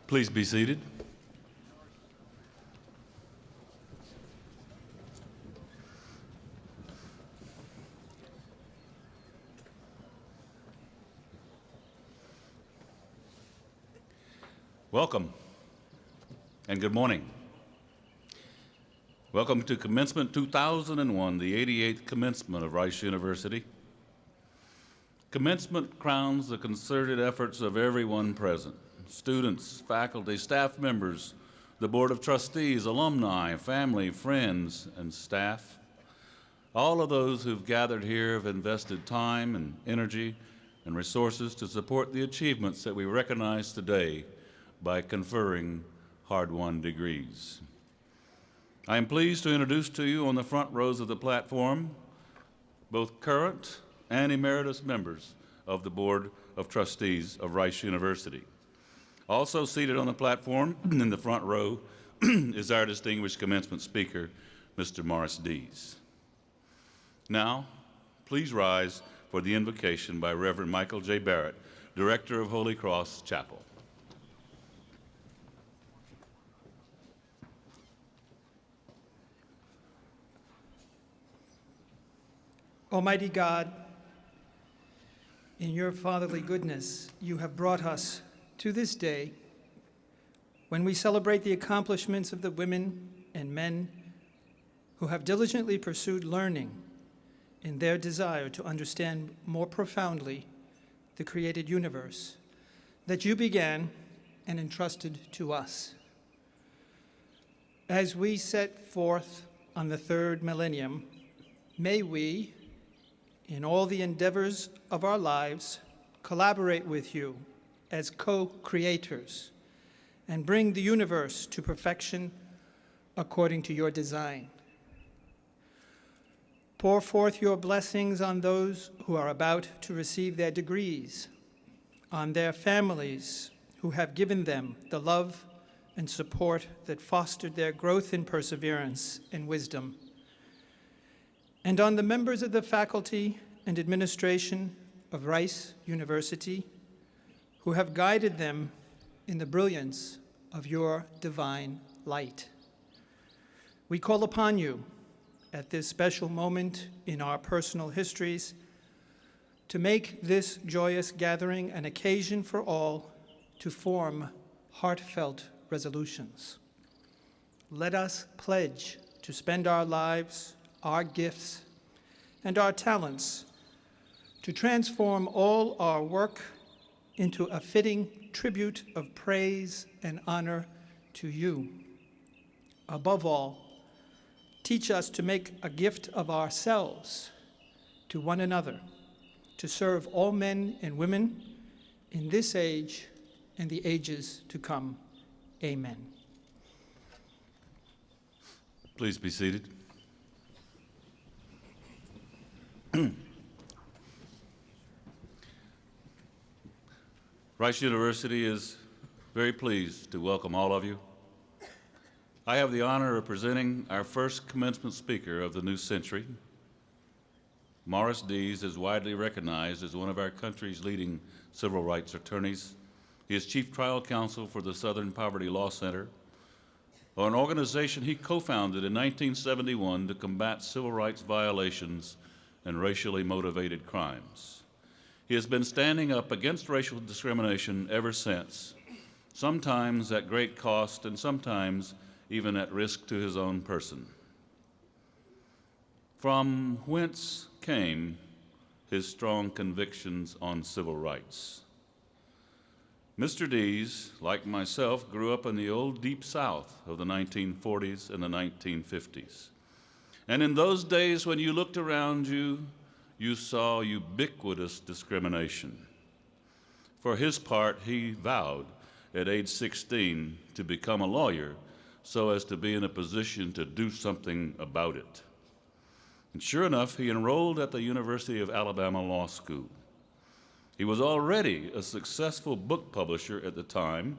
Please be seated. Welcome and good morning. Welcome to Commencement 2001, the 88th commencement of Rice University. Commencement crowns the concerted efforts of everyone present: students, faculty, staff members, the Board of Trustees, alumni, family, friends, and staff. All of those who've gathered here have invested time and energy and resources to support the achievements that we recognize today by conferring hard-won degrees. I am pleased to introduce to you on the front rows of the platform both current and emeritus members of the Board of Trustees of Rice University. Also seated on the platform in the front row is our distinguished commencement speaker, Mr. Morris Dees. Now, please rise for the invocation by Reverend Michael J. Barrett, Director of Holy Cross Chapel. Almighty God, in your fatherly goodness, you have brought us to this day when we celebrate the accomplishments of the women and men who have diligently pursued learning in their desire to understand more profoundly the created universe that you began and entrusted to us. As we set forth on the third millennium, may we, in all the endeavors of our lives, collaborate with you as co-creators and bring the universe to perfection according to your design. Pour forth your blessings on those who are about to receive their degrees, on their families who have given them the love and support that fostered their growth in perseverance and wisdom, and on the members of the faculty and administration of Rice University who have guided them in the brilliance of your divine light. We call upon you at this special moment in our personal histories to make this joyous gathering an occasion for all to form heartfelt resolutions. Let us pledge to spend our lives, our gifts, and our talents to transform all our work into a fitting tribute of praise and honor to you. Above all, teach us to make a gift of ourselves to one another, to serve all men and women in this age and the ages to come. Amen. Please be seated. Rice University is very pleased to welcome all of you. I have the honor of presenting our first commencement speaker of the new century. Morris Dees is widely recognized as one of our country's leading civil rights attorneys. He is Chief Trial Counsel for the Southern Poverty Law Center, an organization he co-founded in 1971 to combat civil rights violations and racially motivated crimes. He has been standing up against racial discrimination ever since, sometimes at great cost and sometimes even at risk to his own person. From whence came his strong convictions on civil rights? Mr. Dees, like myself, grew up in the old Deep South of the 1940s and the 1950s. And in those days when you looked around you, you saw ubiquitous discrimination. For his part, he vowed at age 16 to become a lawyer so as to be in a position to do something about it. And sure enough, he enrolled at the University of Alabama Law School. He was already a successful book publisher at the time.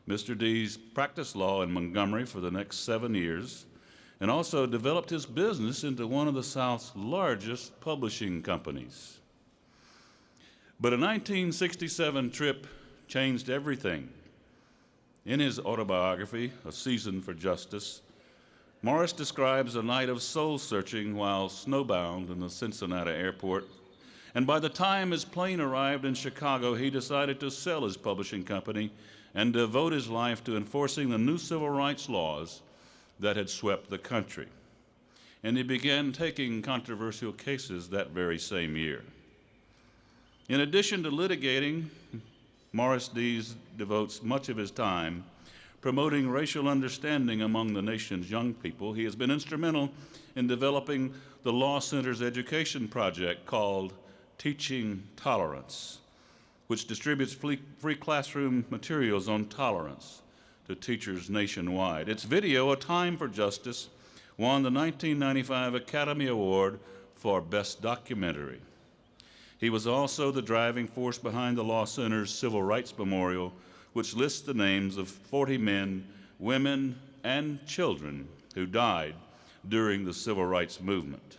Mr. Dees practiced law in Montgomery for the next 7 years and also developed his business into one of the South's largest publishing companies. But a 1967 trip changed everything. In his autobiography, A Season for Justice, Morris describes a night of soul-searching while snowbound in the Cincinnati airport. And by the time his plane arrived in Chicago, he decided to sell his publishing company and devote his life to enforcing the new civil rights laws that had swept the country. And he began taking controversial cases that very same year. In addition to litigating, Morris Dees devotes much of his time promoting racial understanding among the nation's young people. He has been instrumental in developing the Law Center's education project called Teaching Tolerance, which distributes free classroom materials on tolerance to teachers nationwide. Its video, A Time for Justice, won the 1995 Academy Award for Best Documentary. He was also the driving force behind the Law Center's Civil Rights Memorial, which lists the names of 40 men, women, and children who died during the civil rights movement.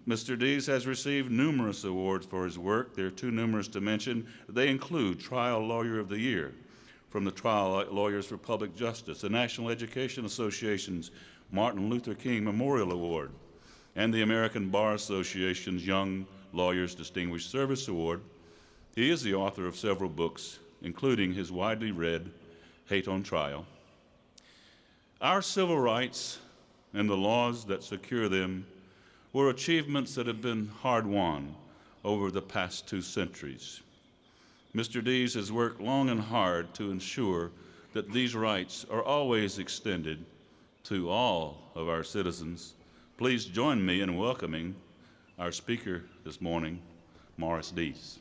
Mr. Dees has received numerous awards for his work. They're too numerous to mention. They include Trial Lawyer of the Year from the Trial Lawyers for Public Justice, the National Education Association's Martin Luther King Memorial Award, and the American Bar Association's Young Lawyers Distinguished Service Award. He is the author of several books, including his widely read Hate on Trial. Our civil rights and the laws that secure them were achievements that have been hard-won over the past 2 centuries. Mr. Dees has worked long and hard to ensure that these rights are always extended to all of our citizens. Please join me in welcoming our speaker this morning, Morris Dees.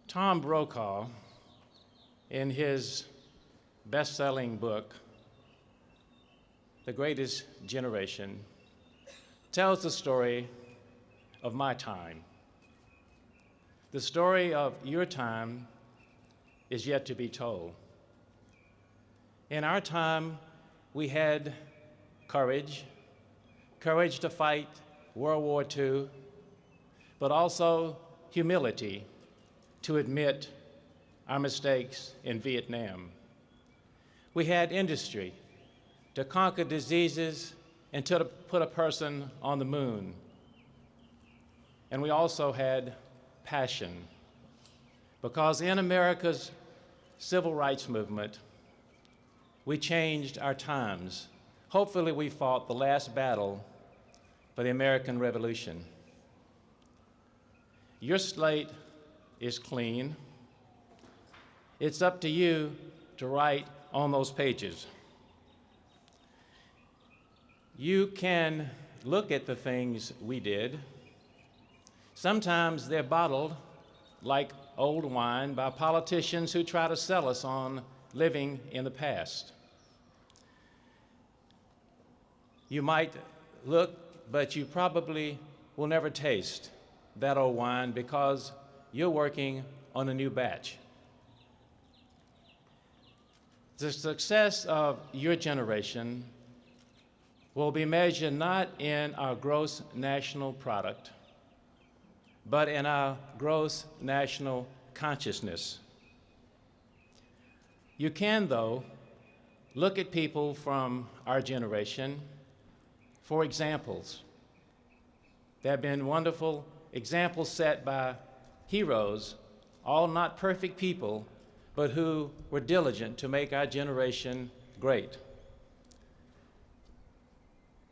Tom Brokaw, in his best-selling book, The Greatest Generation, tells the story of my time. The story of your time is yet to be told. In our time, we had courage to fight World War II, but also humility to admit our mistakes in Vietnam. We had industry to conquer diseases and to put a person on the moon. And we also had passion, because in America's civil rights movement, we changed our times. Hopefully, we fought the last battle for the American Revolution. Your slate is clean. It's up to you to write on those pages. You can look at the things we did. Sometimes they're bottled like old wine by politicians who try to sell us on living in the past. You might look, but you probably will never taste that old wine because you're working on a new batch. The success of your generation will be measured not in our gross national product, but in our gross national consciousness. You can, though, look at people from our generation for examples. There have been wonderful examples set by heroes, all not perfect people, but who were diligent to make our generation great.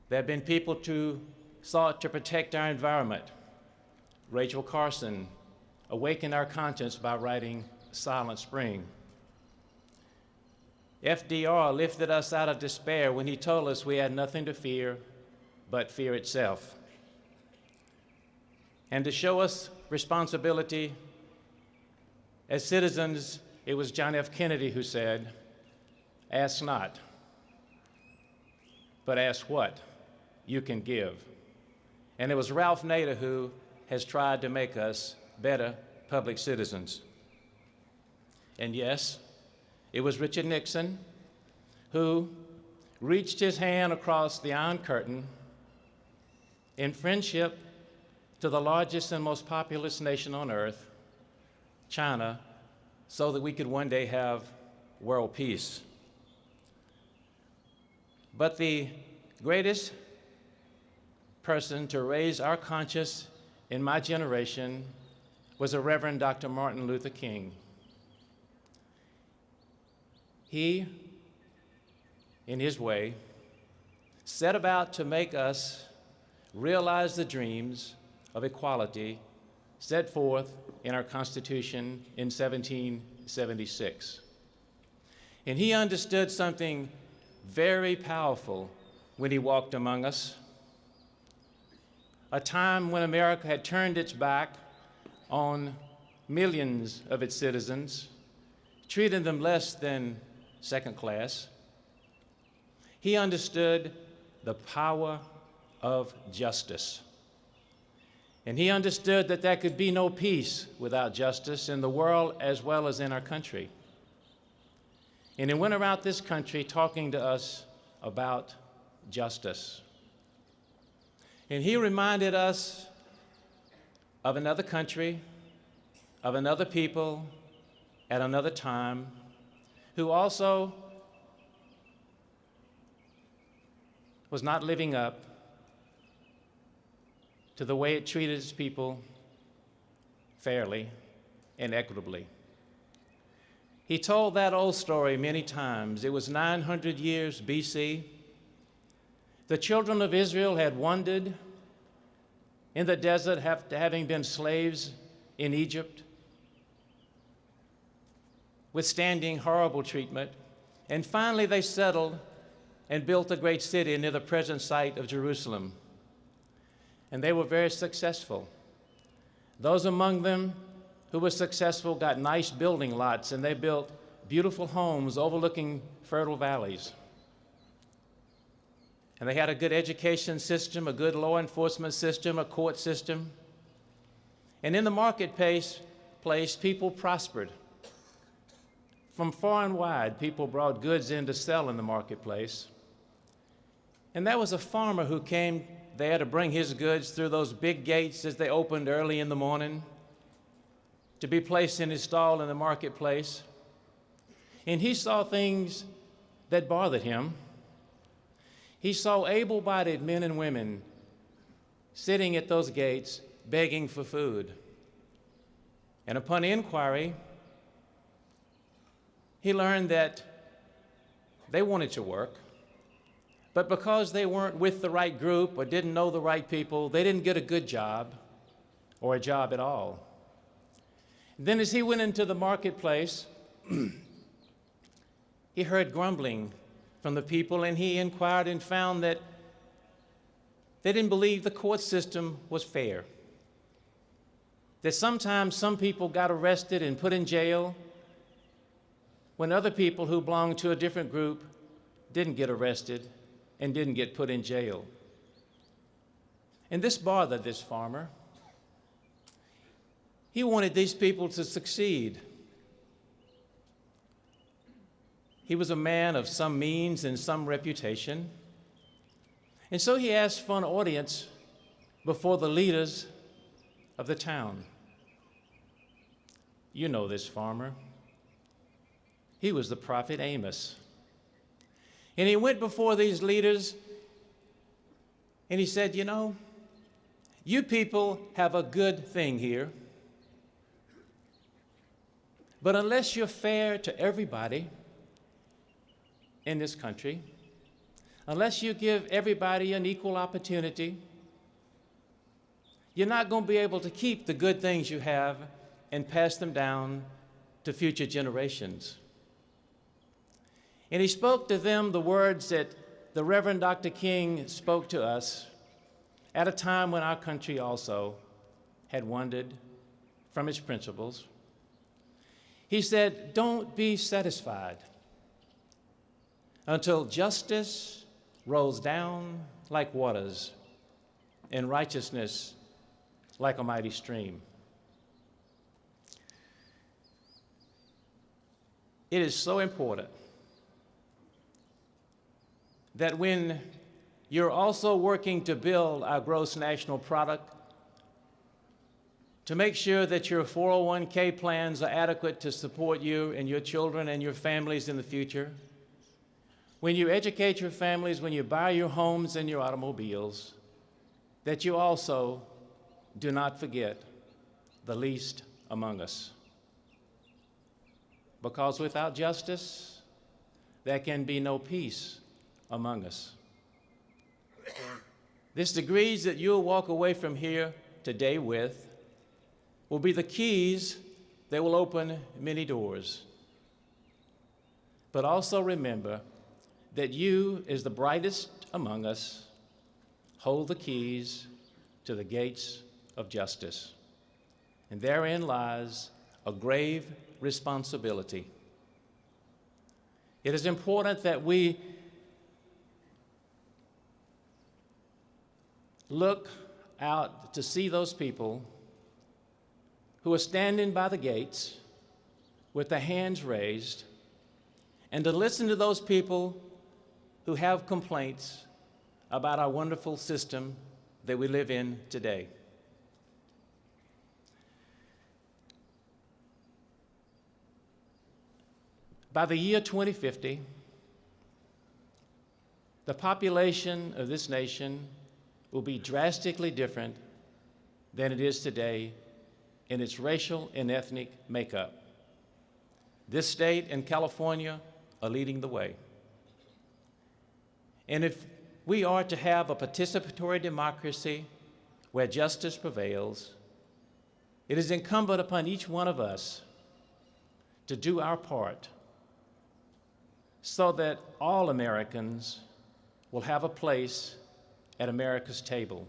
There have been people who sought to protect our environment. Rachel Carson awakened our conscience by writing Silent Spring. FDR lifted us out of despair when he told us we had nothing to fear but fear itself. And to show us responsibility as citizens, it was John F. Kennedy who said, "Ask not, but ask what you can give." And it was Ralph Nader who has tried to make us better public citizens. And yes, it was Richard Nixon who reached his hand across the Iron Curtain in friendship to the largest and most populous nation on earth, China, so that we could one day have world peace. But the greatest person to raise our conscience in my generation was the Reverend Dr. Martin Luther King. He, in his way, set about to make us realize the dreams of equality set forth in our Constitution in 1776. And he understood something very powerful when he walked among us. A time when America had turned its back on millions of its citizens, treating them less than second class. He understood the power of justice. And he understood that there could be no peace without justice in the world as well as in our country. And he went around this country talking to us about justice. And he reminded us of another country, of another people, at another time, who also was not living up to the way it treated its people fairly and equitably. He told that old story many times. It was 900 years BC. The children of Israel had wandered in the desert after having been slaves in Egypt, withstanding horrible treatment, and finally they settled and built a great city near the present site of Jerusalem. And they were very successful. Those among them who were successful got nice building lots, and they built beautiful homes overlooking fertile valleys. And they had a good education system, a good law enforcement system, a court system. And in the marketplace, marketplace, people prospered. From far and wide, people brought goods in to sell in the marketplace. And there was a farmer who came there to bring his goods through those big gates as they opened early in the morning to be placed in his stall in the marketplace. And he saw things that bothered him. He saw able-bodied men and women sitting at those gates begging for food. And upon inquiry, he learned that they wanted to work, but because they weren't with the right group or didn't know the right people, they didn't get a good job or a job at all. Then as he went into the marketplace, he heard grumbling from the people, and he inquired and found that they didn't believe the court system was fair. That sometimes some people got arrested and put in jail when other people who belonged to a different group didn't get arrested and didn't get put in jail. And this bothered this farmer. He wanted these people to succeed. He was a man of some means and some reputation. And so he asked for an audience before the leaders of the town. You know this farmer. He was the prophet Amos. And he went before these leaders and he said, you know, you people have a good thing here, but unless you're fair to everybody in this country, unless you give everybody an equal opportunity, you're not going to be able to keep the good things you have and pass them down to future generations. And he spoke to them the words that the Reverend Dr. King spoke to us at a time when our country also had wandered from its principles. He said, don't be satisfied until justice rolls down like waters and righteousness like a mighty stream. It is so important that when you're also working to build our gross national product, to make sure that your 401k plans are adequate to support you and your children and your families in the future, when you educate your families, when you buy your homes and your automobiles, that you also do not forget the least among us. Because without justice, there can be no peace among us. This degrees that you'll walk away from here today with will be the keys that will open many doors. But also remember that you, as the brightest among us, hold the keys to the gates of justice. And therein lies a grave responsibility. It is important that we look out to see those people who are standing by the gates with their hands raised, and to listen to those people who have complaints about our wonderful system that we live in today. By the year 2050, the population of this nation will be drastically different than it is today in its racial and ethnic makeup. This state and California are leading the way. And if we are to have a participatory democracy where justice prevails, it is incumbent upon each one of us to do our part so that all Americans will have a place at America's table.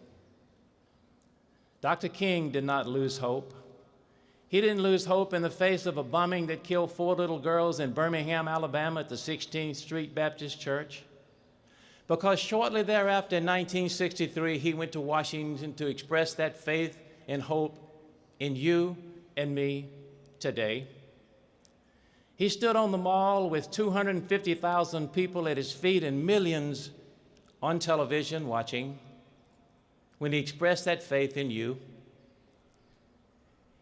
Dr. King did not lose hope. He didn't lose hope in the face of a bombing that killed 4 little girls in Birmingham, Alabama at the 16th Street Baptist Church, because shortly thereafter in 1963, he went to Washington to express that faith and hope in you and me today. He stood on the mall with 250,000 people at his feet and millions on television watching when he expressed that faith in you.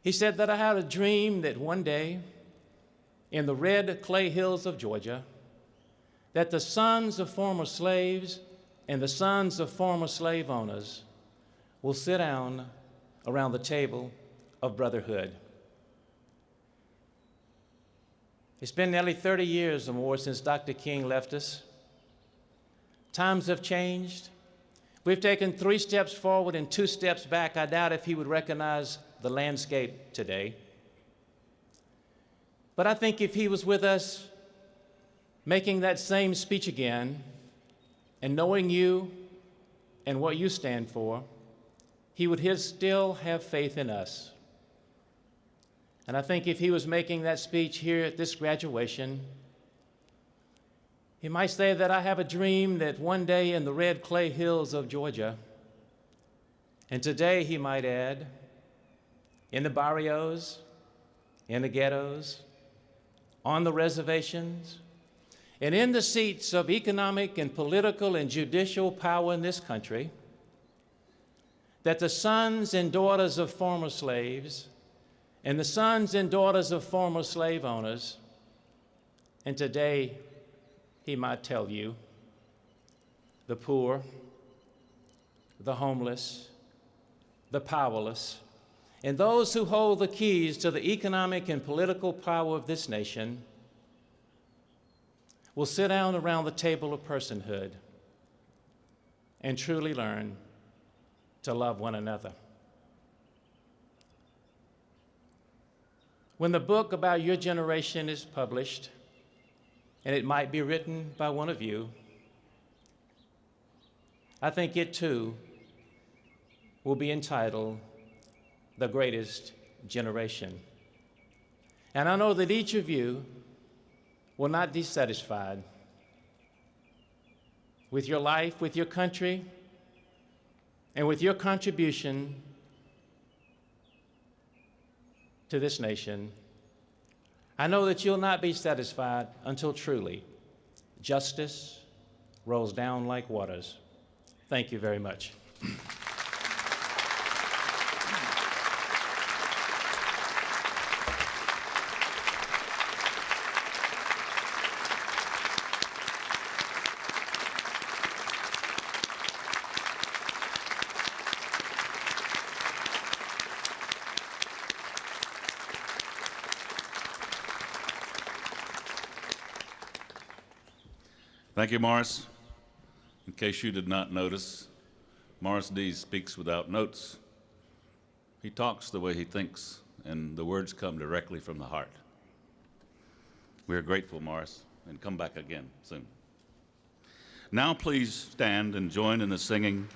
He said that I had a dream that one day in the red clay hills of Georgia, that the sons of former slaves and the sons of former slave owners will sit down around the table of brotherhood. It's been nearly 30 years or more since Dr. King left us. Times have changed. We've taken 3 steps forward and 2 steps back. I doubt if he would recognize the landscape today. But I think if he was with us making that same speech again and knowing you and what you stand for, he would still have faith in us. And I think if he was making that speech here at this graduation, he might say that I have a dream that one day in the red clay hills of Georgia, and today he might add, in the barrios, in the ghettos, on the reservations, and in the seats of economic and political and judicial power in this country, that the sons and daughters of former slaves and the sons and daughters of former slave owners, and today he might tell you, the poor, the homeless, the powerless, and those who hold the keys to the economic and political power of this nation will sit down around the table of personhood and truly learn to love one another. When the book about your generation is published, and it might be written by one of you, I think it too will be entitled The Greatest Generation. And I know that each of you will not be satisfied with your life, with your country, and with your contribution to this nation. I know that you'll not be satisfied until truly justice rolls down like waters. Thank you very much. Thank you, Morris. In case you did not notice, Morris Dees speaks without notes. He talks the way he thinks, and the words come directly from the heart. We are grateful, Morris, and come back again soon. Now please stand and join in the singing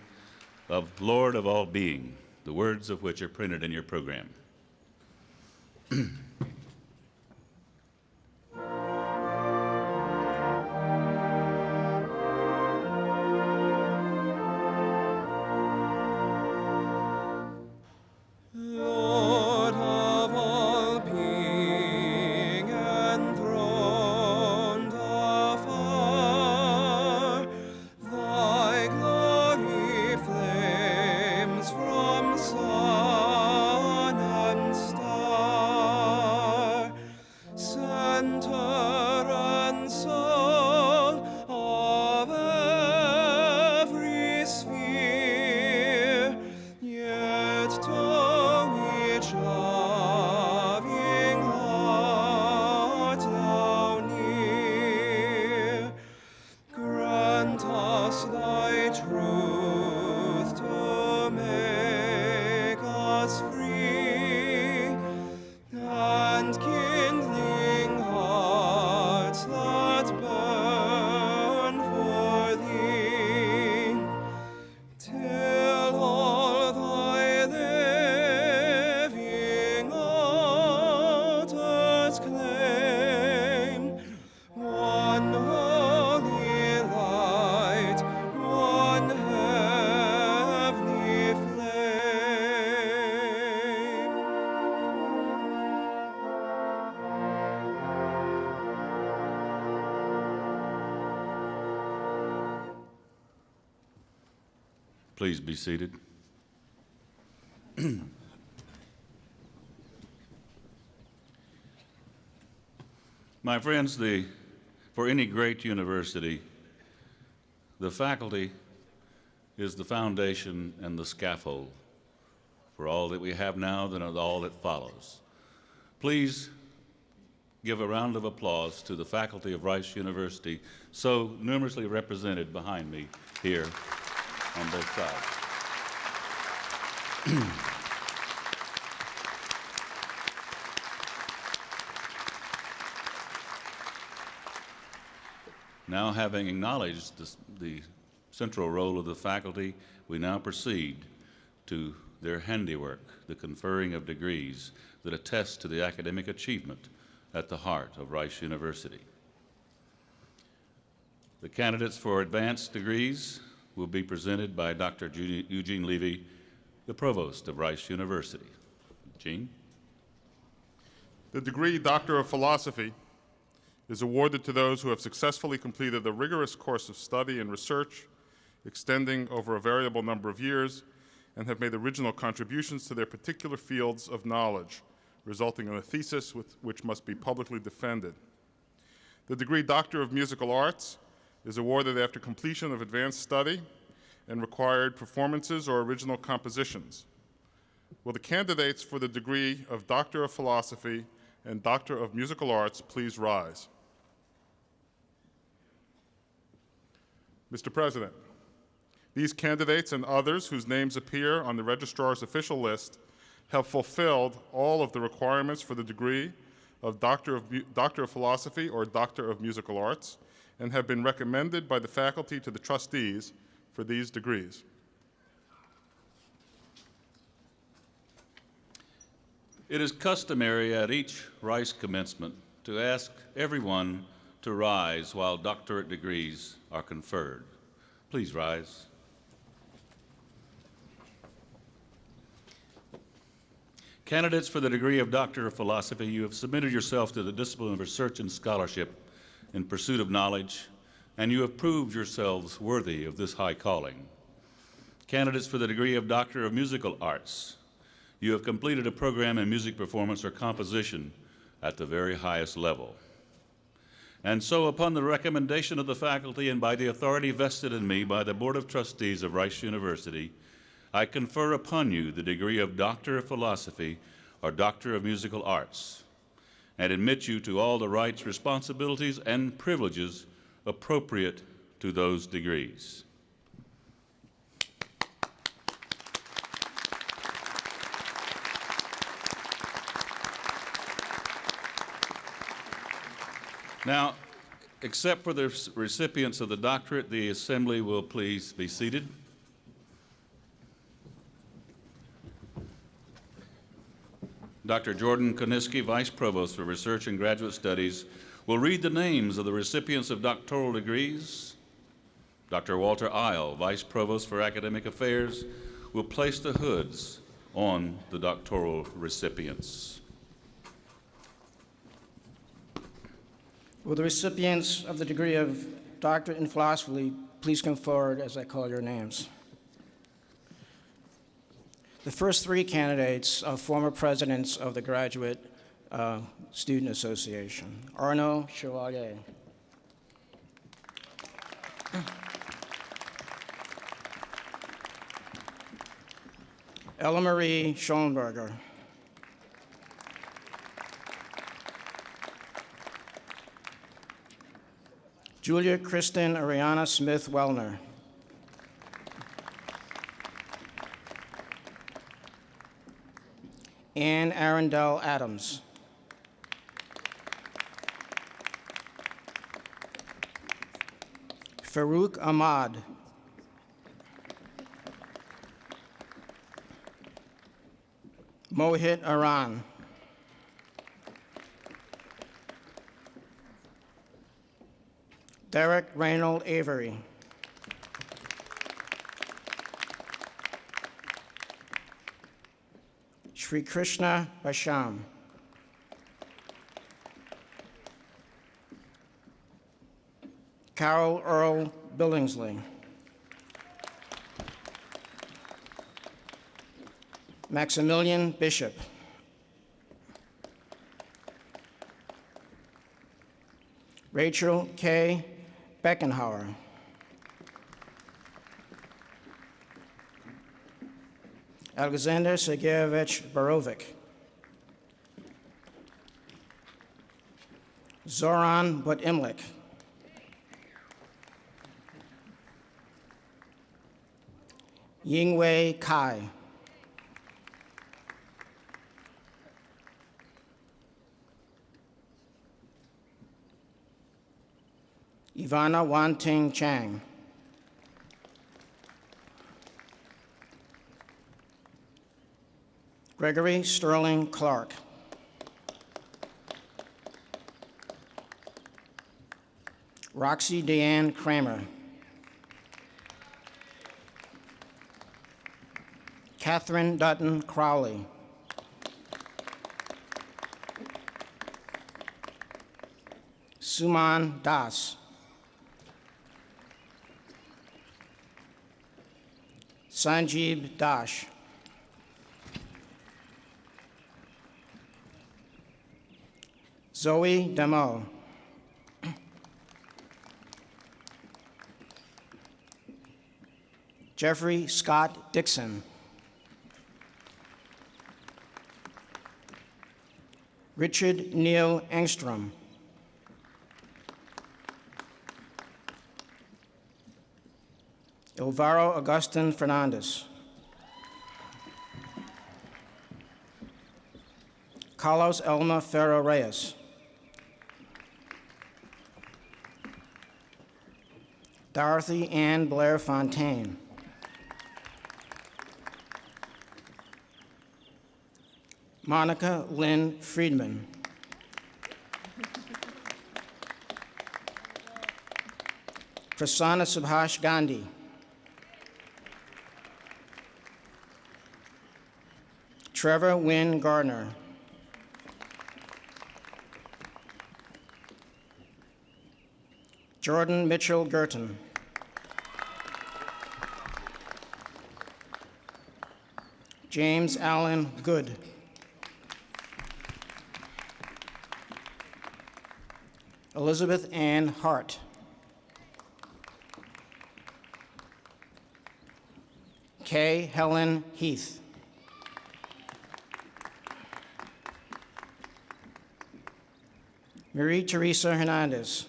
of Lord of All Being, the words of which are printed in your program. Please be seated. My friends, for any great university, the faculty is the foundation and the scaffold for all that we have now and all that follows. Please give a round of applause to the faculty of Rice University, so numerously represented behind me here on both sides. Now, having acknowledged the central role of the faculty, we now proceed to their handiwork, the conferring of degrees that attest to the academic achievement at the heart of Rice University. The candidates for advanced degrees will be presented by Dr. Eugene Levy, the Provost of Rice University. Gene? The degree Doctor of Philosophy is awarded to those who have successfully completed a rigorous course of study and research extending over a variable number of years and have made original contributions to their particular fields of knowledge, resulting in a thesis which must be publicly defended. The degree Doctor of Musical Arts is awarded after completion of advanced study and required performances or original compositions. Will the candidates for the degree of Doctor of Philosophy and Doctor of Musical Arts please rise? Mr. President, these candidates and others whose names appear on the registrar's official list have fulfilled all of the requirements for the degree of Doctor of Philosophy or Doctor of Musical Arts and have been recommended by the faculty to the trustees for these degrees. It is customary at each Rice commencement to ask everyone to rise while doctorate degrees are conferred. Please rise. Candidates for the degree of Doctor of Philosophy, you have submitted yourself to the discipline of research and scholarship in pursuit of knowledge, and you have proved yourselves worthy of this high calling. Candidates for the degree of Doctor of Musical Arts, you have completed a program in music performance or composition at the very highest level. And so, upon the recommendation of the faculty and by the authority vested in me by the Board of Trustees of Rice University, I confer upon you the degree of Doctor of Philosophy or Doctor of Musical Arts, and admit you to all the rights, responsibilities, and privileges appropriate to those degrees. Now, except for the recipients of the doctorate, the Assembly will please be seated. Dr. Jordan Koniski, Vice Provost for Research and Graduate Studies, will read the names of the recipients of doctoral degrees. Dr. Walter Isle, Vice Provost for Academic Affairs, will place the hoods on the doctoral recipients. Will the recipients of the degree of Doctorate in Philosophy please come forward as I call your names? The first three candidates are former presidents of the Graduate Student Association. Arnaud Chevalier. Ella Marie Schoenberger. Julia Kristen Ariana Smith-Wellner. Anne Arundel Adams. Farouk Ahmad. Mohit Aran. Derek Reynold Avery. Sri Krishna Basham. Carol Earl Billingsley. Maximilian Bishop. Rachel K. Beckenhauer. Alexander Sergeyevich Borovic. Zoran Butimlik. Yingwei Kai. Ivana Wanting Chang. Gregory Sterling Clark. Roxy Deanne Kramer. Catherine Dutton Crowley. Suman Das. Sanjeev Dash. Zoe Demo. Jeffrey Scott Dixon. Richard Neil Engstrom. Elvaro Augustin Fernandez. Carlos Elma Ferro Reyes. Dorothy Ann Blair Fontaine. Monica Lynn Friedman. Prasanna Subhash Gandhi. Trevor Wynn Gardner. Jordan Mitchell Girton. James Allen Good. Elizabeth Ann Hart. Kay Helen Heath. Marie Teresa Hernandez.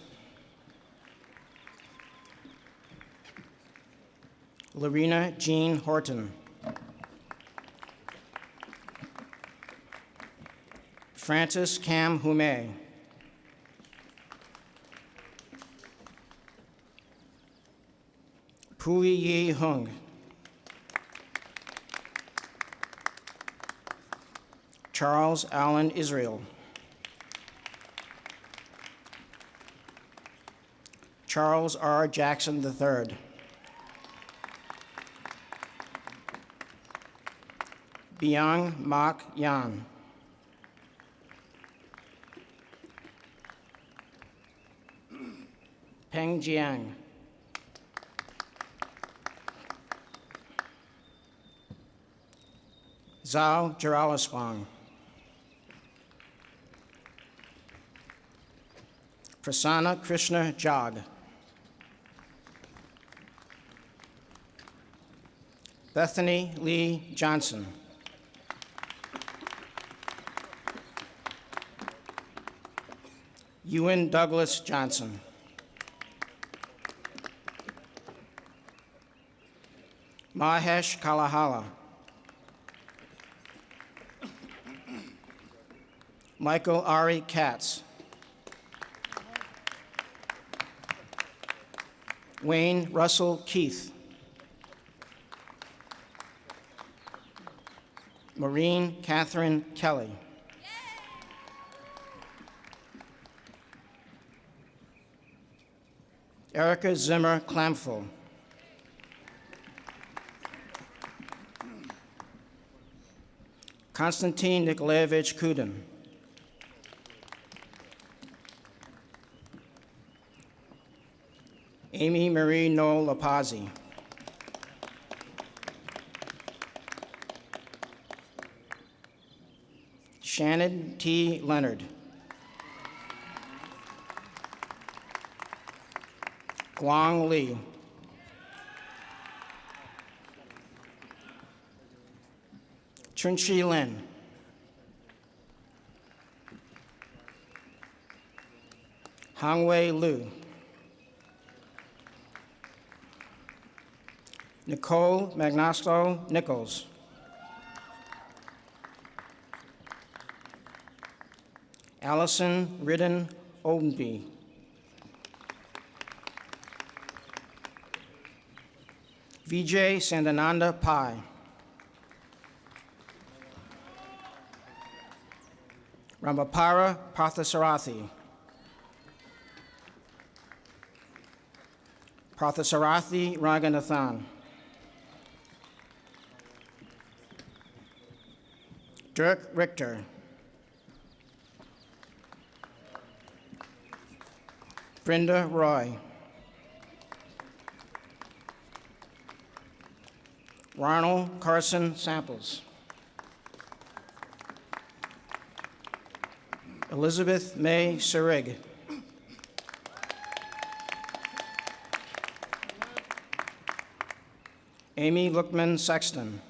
Lorena Jean Horton. Francis Cam Hume. Pui Yi Hung. Charles Allen Israel. Charles R. Jackson III. Byung Mak Yan. Peng Jiang. Zhao Jiralaswang. Prasanna Krishna Jog. Bethany Lee Johnson. Ewan Douglas Johnson. Mahesh Kalahala. Michael Ari Katz. Wayne Russell Keith. Maureen Catherine Kelly. Erica Zimmer Clamful. Konstantin Nikolaevich Kudin. Amy Marie Noel Lapazzi. Shannon T. Leonard. Guang Li. Chunchi Lin. Hangwei Liu. Nicole Magnasto Nichols. Allison Ridden Odenby. Vijay Sandananda Pai. Ramapara Parthasarathi. Parthasarathi Ranganathan. Dirk Richter. Brenda Roy. Ronald Carson Samples. Elizabeth May Serig. Amy Lookman Sexton.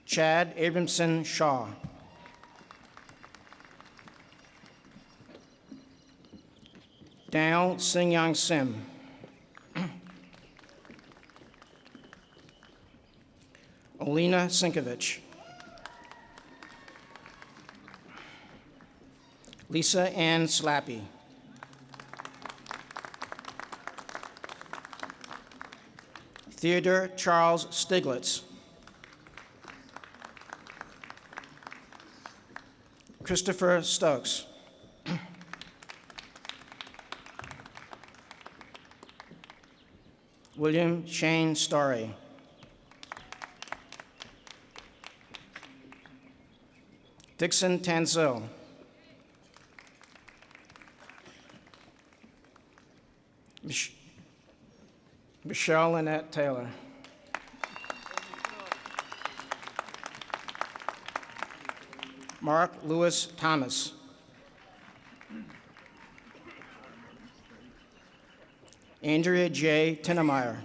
Chad Abramson Shaw. Daniel Singyang Sim. Olena Sinkovich. Lisa Ann Slappy. Theodore Charles Stiglitz. Christopher Stokes. William Shane Story. Dixon Tanzil. Michelle Lynette Taylor. Mark Lewis Thomas. Andrea J. Tinnemeyer.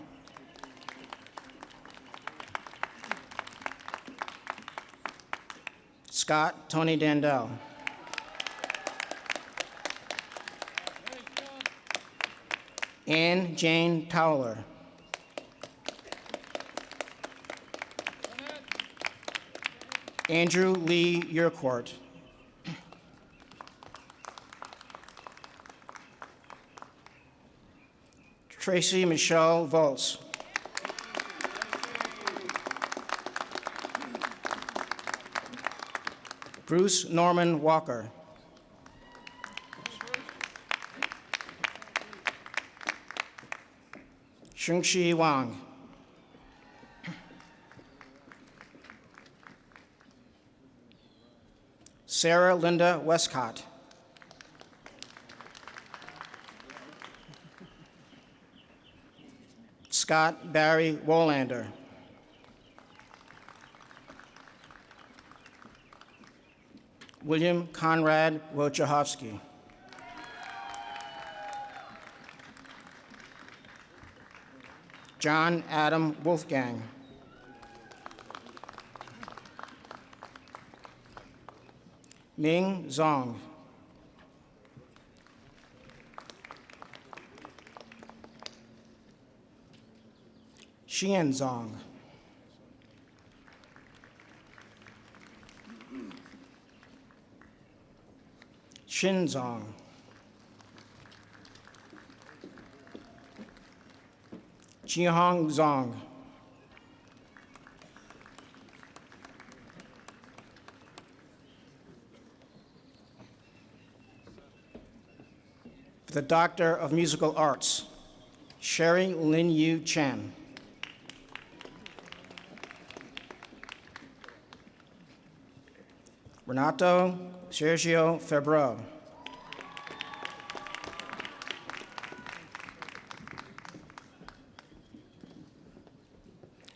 Scott Tony Dandel. Ann Jane Towler. Andrew Lee Urquhart. Tracy Michelle Volz. Bruce Norman Walker. Shengxi Wang. Sarah Linda Westcott. Scott Barry Wolander. William Conrad Wojciechowski. John Adam Wolfgang. Ming Zong. Xian Zong. Xin Zong. Jihong Zong. For the Doctor of Musical Arts, Sherry Lin Yu Chen. Renato Sergio Febro.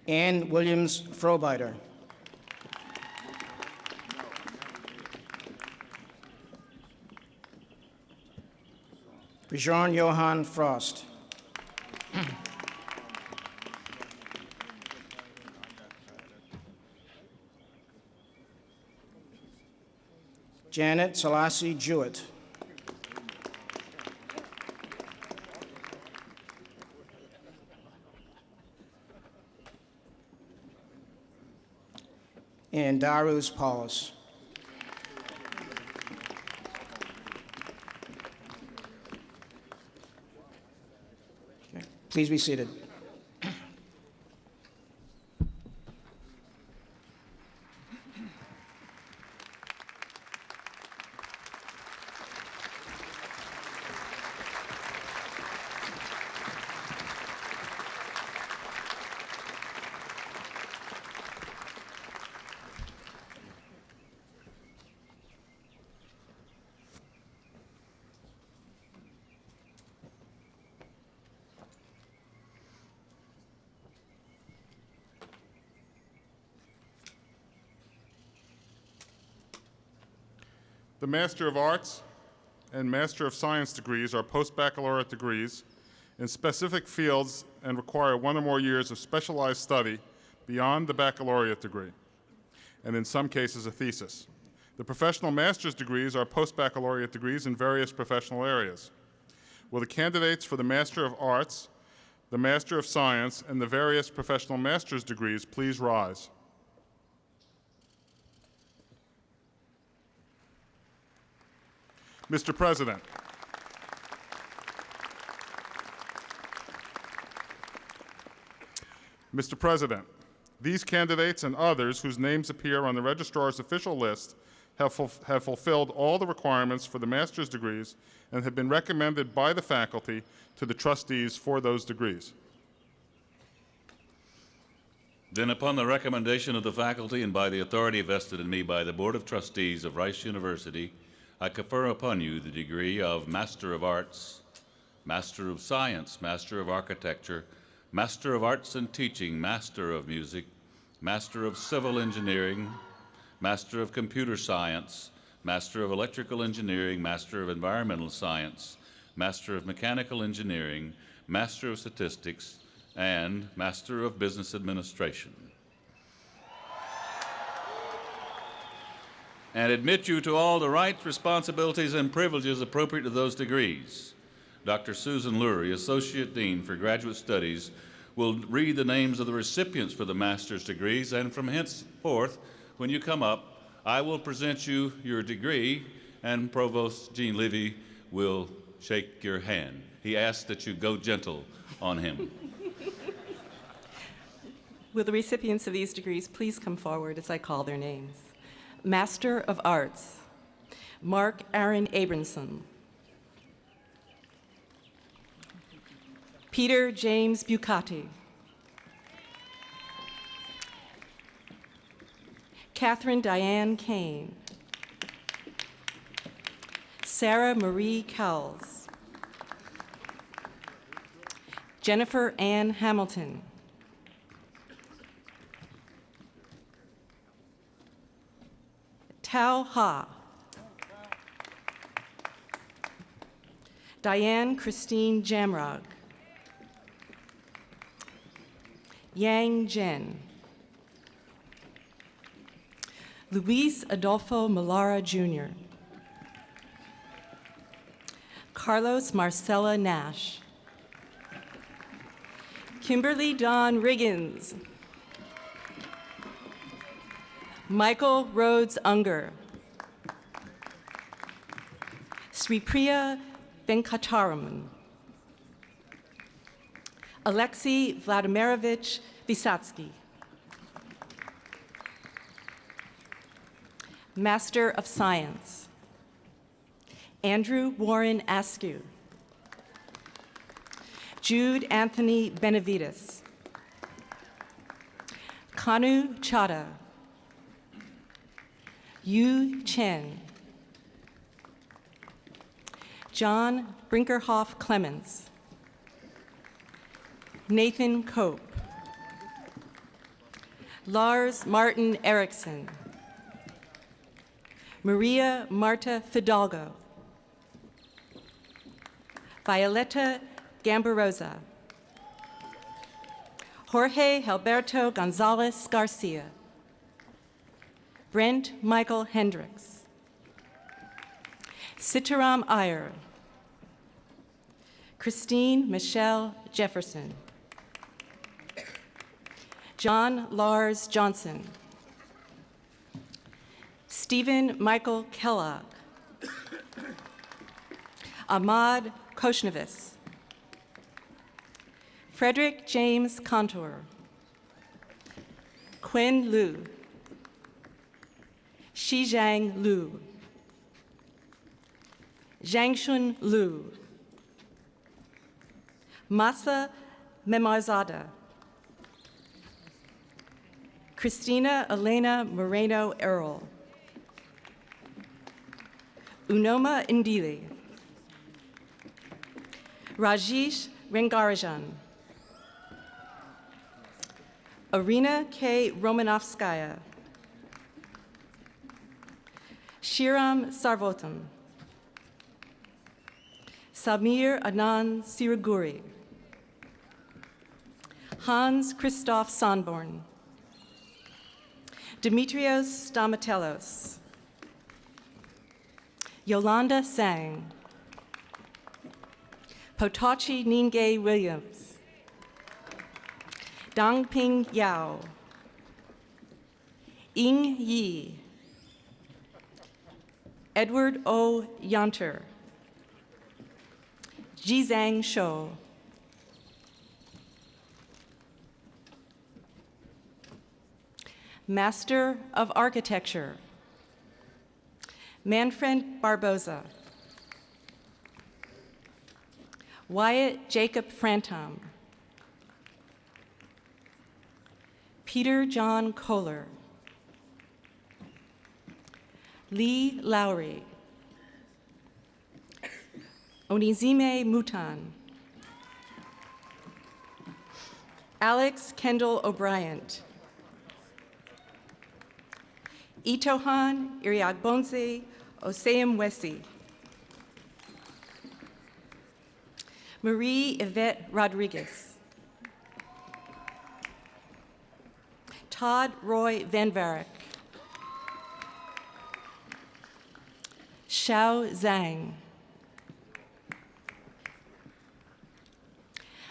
Ann Williams Frobiter. Bjorn Johan Frost. Janet Selassie Jewett. And Darus Paulus. Okay. Please be seated. The Master of Arts and Master of Science degrees are post-baccalaureate degrees in specific fields and require 1 or more years of specialized study beyond the baccalaureate degree, and in some cases a thesis. The professional master's degrees are post-baccalaureate degrees in various professional areas. Will the candidates for the Master of Arts, the Master of Science, and the various professional master's degrees please rise? Mr. President, Mr. President, these candidates and others whose names appear on the registrar's official list have fulfilled all the requirements for the master's degrees and have been recommended by the faculty to the trustees for those degrees. Then, upon the recommendation of the faculty and by the authority vested in me by the Board of Trustees of Rice University, I confer upon you the degree of Master of Arts, Master of Science, Master of Architecture, Master of Arts and Teaching, Master of Music, Master of Civil Engineering, Master of Computer Science, Master of Electrical Engineering, Master of Environmental Science, Master of Mechanical Engineering, Master of Statistics, and Master of Business Administration. And admit you to all the rights, responsibilities, and privileges appropriate to those degrees. Dr. Susan Lurie, Associate Dean for Graduate Studies, will read the names of the recipients for the master's degrees, and from henceforth, when you come up, I will present you your degree, and Provost Gene Levy will shake your hand. He asks that you go gentle on him. Will the recipients of these degrees please come forward as I call their names? Master of Arts, Mark Aaron Abramson. Peter James Bucati. Catherine Diane Kane. Sarah Marie Cowles. Jennifer Ann Hamilton. Tao Ha. Diane Christine Jamrog. Yang Jen. Luis Adolfo Malara Jr. Carlos Marcella Nash. Kimberly Dawn Riggins. Michael Rhodes Unger. Sripriya Venkataraman. Alexei Vladimirovich Vysatsky. Master of Science. Andrew Warren Askew. Jude Anthony Benavides. Kanu Chada. Yu Chen. John Brinkerhoff Clemens. Nathan Cope. Lars Martin Eriksson. Maria Marta Fidalgo. Violeta Gambarosa. Jorge Alberto Gonzalez Garcia. Brent Michael Hendricks. Sitaram Iyer. Christine Michelle Jefferson. John Lars Johnson. Stephen Michael Kellogg. Ahmad Koshnevis. Frederick James Contour. Quinn Liu. Shizhang Liu. Zhangshun Liu. Masa Memarzada. Christina Elena Moreno Earl. Unoma Indili. Rajesh Rengarajan. Arina K. Romanovskaya. Shiram Sarvotam. Samir Anand Siraguri. Hans Christoph Sonborn. Dimitrios Stamatelos. Yolanda Sang. Potachi Ningay Williams. Dongping Yao. Ying Yi. Edward O. Yanter. Jizang Shou. Master of Architecture. Manfred Barboza. Wyatt Jacob Frantom. Peter John Kohler. Lee Lowry. Onizime Mutan. Alex Kendall O'Brien. Itohan Iriagbonze Oseum Wesi. Marie Yvette Rodriguez. Todd Roy Van Varick. Xiao Zhang.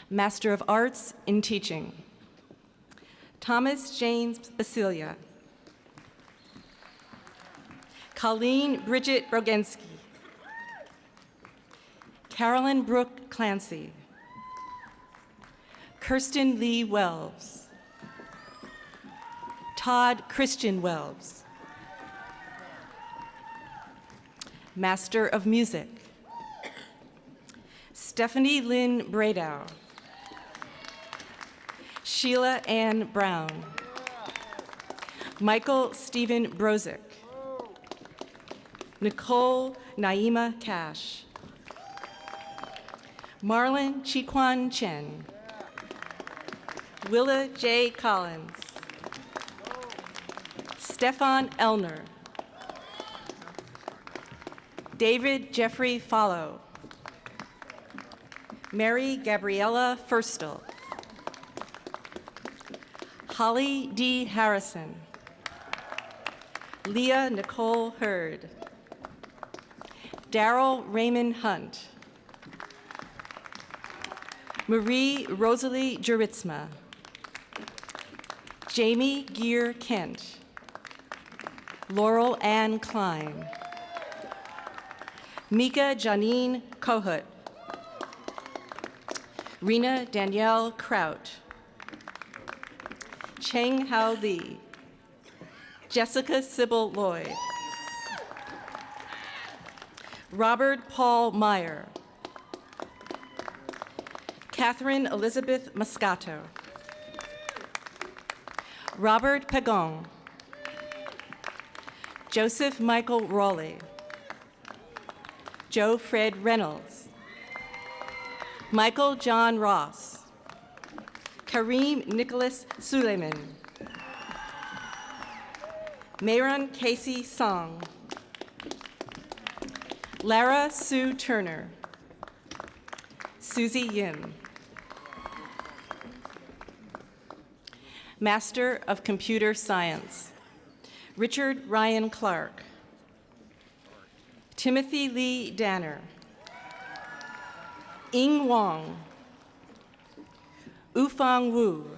Master of Arts in Teaching. Thomas James Basilia. Colleen Bridget Rogensky. Carolyn Brooke Clancy. Kirsten Lee Wells. Todd Christian Wells. Master of Music. Stephanie Lynn Bradow. Sheila Ann Brown. Michael Stephen Brozick. Nicole Naima Cash. Marlon Chiquan Chen. Willa J. Collins. Stefan Elner. David Jeffrey Follow. Mary Gabriella Firstel. Holly D. Harrison. Leah Nicole Hurd. Daryl Raymond Hunt. Marie Rosalie Juritzma. Jamie Gear Kent. Laurel Ann Klein. Mika Janine Kohut. Rena Danielle Kraut. Cheng Hao Lee. Jessica Sybil Lloyd. Robert Paul Meyer. Catherine Elizabeth Moscato. Robert Pagon. Joseph Michael Raleigh. Joe Fred Reynolds. Michael John Ross. Kareem Nicholas Suleiman. Mayron Casey Song. Lara Sue Turner. Susie Yin. Master of Computer Science, Richard Ryan Clark. Timothy Lee Danner. Ing Wong. Ufang Wu.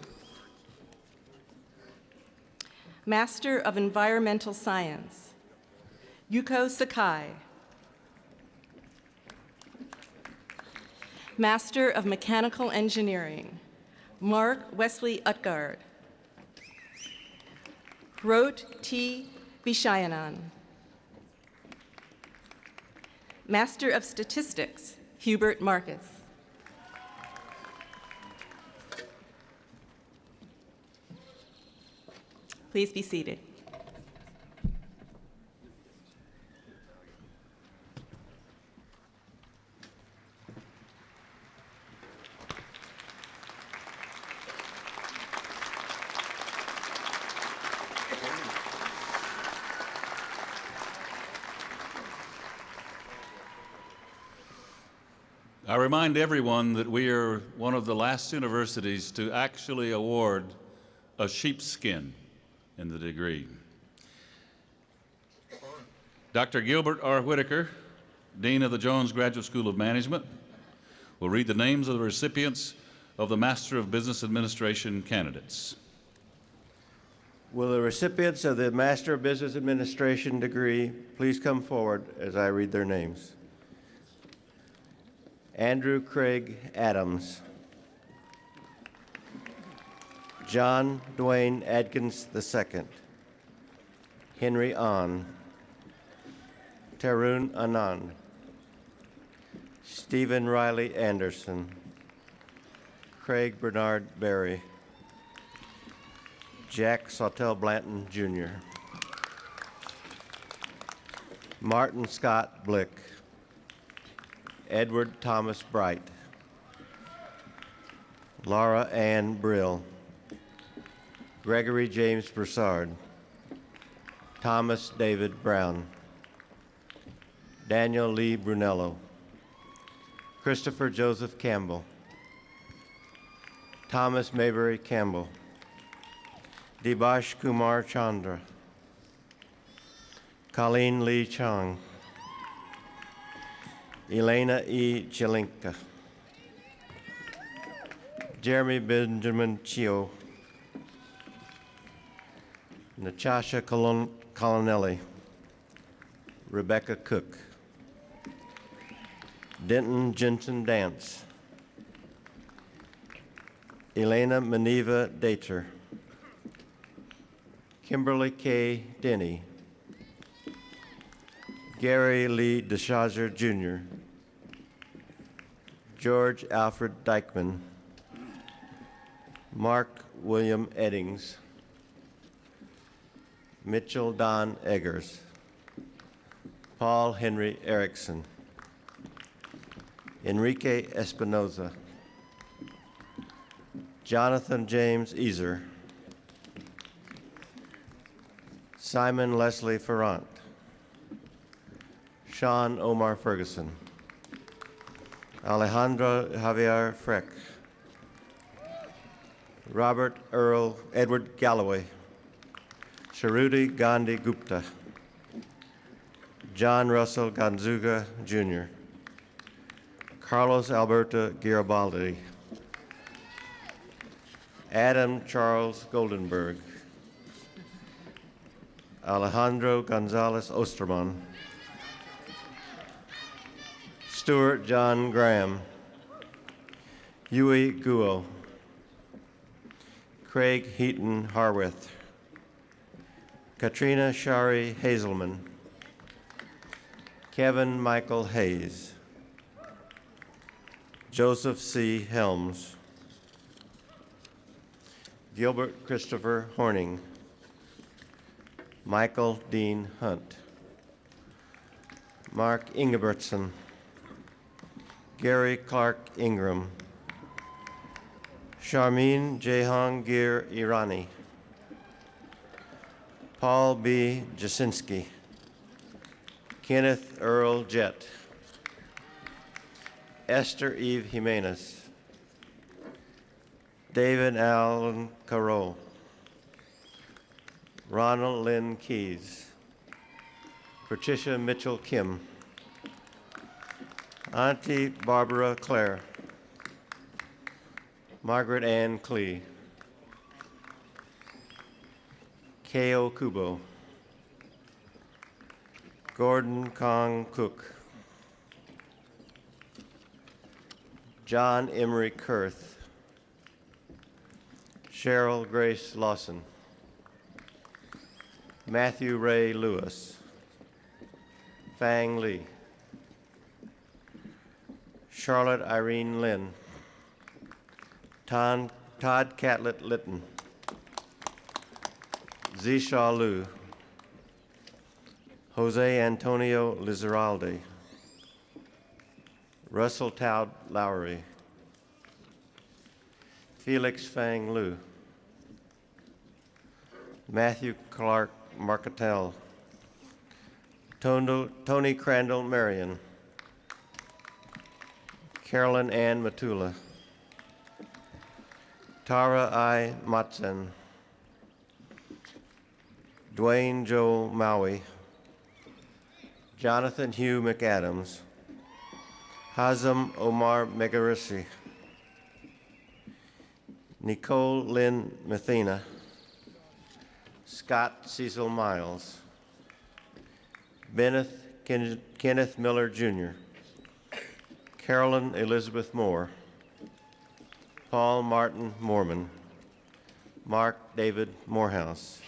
Master of Environmental Science, Yuko Sakai. Master of Mechanical Engineering, Mark Wesley Utgard. Rot T. Vishayanan. Master of Statistics, Hubert Marcus. Please be seated. I remind everyone that we are one of the last universities to actually award a sheepskin in the degree. Dr. Gilbert R. Whitaker, Dean of the Jones Graduate School of Management, will read the names of the recipients of the Master of Business Administration candidates. Will the recipients of the Master of Business Administration degree please come forward as I read their names? Andrew Craig Adams. John Dwayne Adkins II. Henry Ahn. Tarun Anand. Stephen Riley Anderson. Craig Bernard Berry. Jack Sawtell Blanton, Jr. Martin Scott Blick. Edward Thomas Bright. Laura Ann Brill. Gregory James Broussard. Thomas David Brown. Daniel Lee Brunello. Christopher Joseph Campbell. Thomas Maybury Campbell. Dibash Kumar Chandra. Colleen Lee Chong. Elena E. Chelinka. Jeremy Benjamin Chio. Natasha Colonelli. Rebecca Cook. Denton Jensen Dance. Elena Maneva Dater. Kimberly K. Denny. Gary Lee DeShazer, Jr. George Alfred Dykeman. Mark William Eddings. Mitchell Don Eggers. Paul Henry Erickson. Enrique Espinoza. Jonathan James Easer. Simon Leslie Ferrant. Sean Omar Ferguson. Alejandro Javier Freck. Robert Earl Edward Galloway. Sharuti Gandhi Gupta. John Russell Gonzuga, Jr. Carlos Alberto Garibaldi. Adam Charles Goldenberg. Alejandro Gonzalez Osterman. Stuart John Graham. Yui Guo. Craig Heaton Harwith. Katrina Shari Hazelman. Kevin Michael Hayes. Joseph C. Helms. Gilbert Christopher Horning. Michael Dean Hunt. Mark Ingebertson. Gary Clark Ingram. Sharmeen Jehangir Irani. Paul B. Jasinski, Kenneth Earl Jett, Esther Eve Jimenez, David Allen Carroll, Ronald Lynn Keys, Patricia Mitchell Kim, Auntie Barbara Clare, Margaret Ann Clee, K.O. Kubo, Gordon Kong Cook, John Emery Kurth, Cheryl Grace Lawson, Matthew Ray Lewis, Fang Lee, Charlotte Irene Lynn, Todd Catlett Litton, Zisha Liu, Jose Antonio Lizaralde, Russell Todd Lowry, Felix Fang Liu, Matthew Clark Marcatel, Tony Crandall Marion, Carolyn Ann Matula, Tara I. Matzen, Dwayne Joe Maui, Jonathan Hugh McAdams, Hazem Omar Megarisi, Nicole Lynn Mathena, Scott Cecil Miles, Kenneth Miller Jr., Carolyn Elizabeth Moore, Paul Martin Morman, Mark David Morehouse,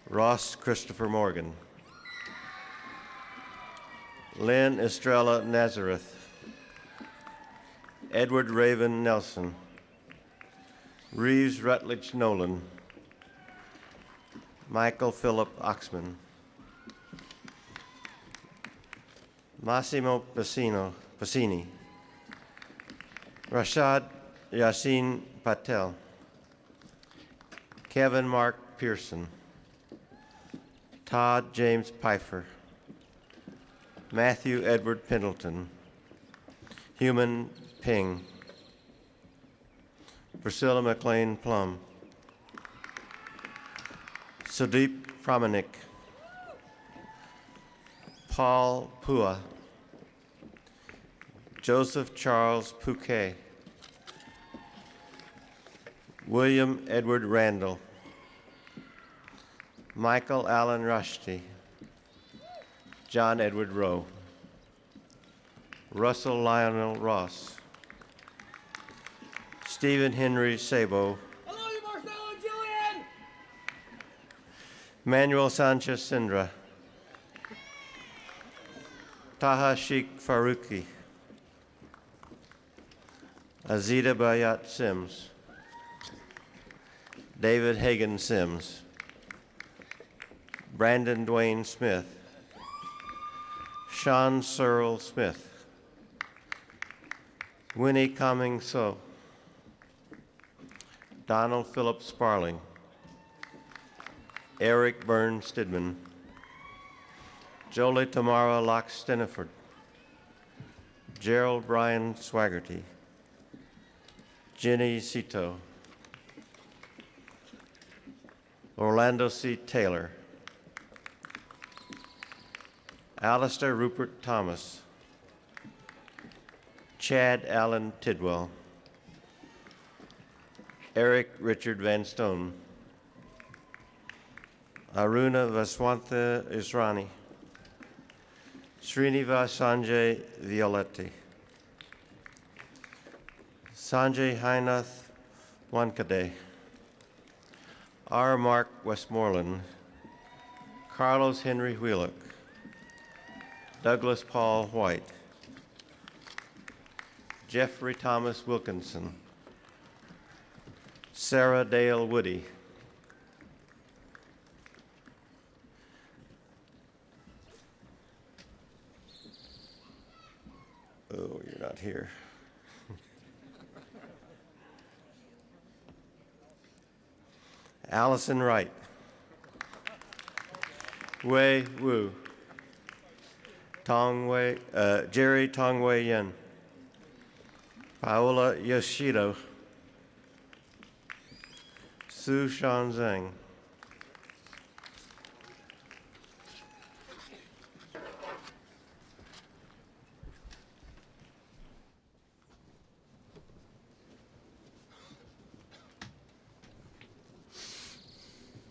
Ross Christopher Morgan, Lynn Estrella Nazareth, Edward Raven Nelson, Reeves Rutledge Nolan, Michael Philip Oxman, Massimo Pacini, Rashad Yassin Patel, Kevin Mark Pearson, Todd James Pfeiffer, Matthew Edward Pendleton, Human Ping, Priscilla McLean Plum, Sudeep Pramanik, Paul Pua, Joseph Charles Pouquet, William Edward Randall, Michael Allen Rushdie, John Edward Rowe, Russell Lionel Ross, Stephen Henry Sabo, Manuel Sanchez Sindra, Taha Sheikh Faruqi, Azita Bayat Sims, David Hagan Sims, Brandon Dwayne Smith, Sean Searle Smith, Winnie Cumming So, Donald Philip Sparling, Eric Byrne Stidman, Jolie Tamara Locke Steniford, Gerald Brian Swaggerty, Jenny Cito, Orlando C. Taylor, Alistair Rupert Thomas, Chad Allen Tidwell, Eric Richard Van Stone, Aruna Vaswantha Israni, Srinivas Sanjay Violetti, Sanjay Hainath Wankade, R. Mark Westmoreland, Carlos Henry Wheelock, Douglas Paul White, Jeffrey Thomas Wilkinson, Sarah Dale Woody, oh, you're not here. Allison Wright, Wei Wu. Jerry Tong Wei Yin. Paola Yoshido. Su Shan Zheng.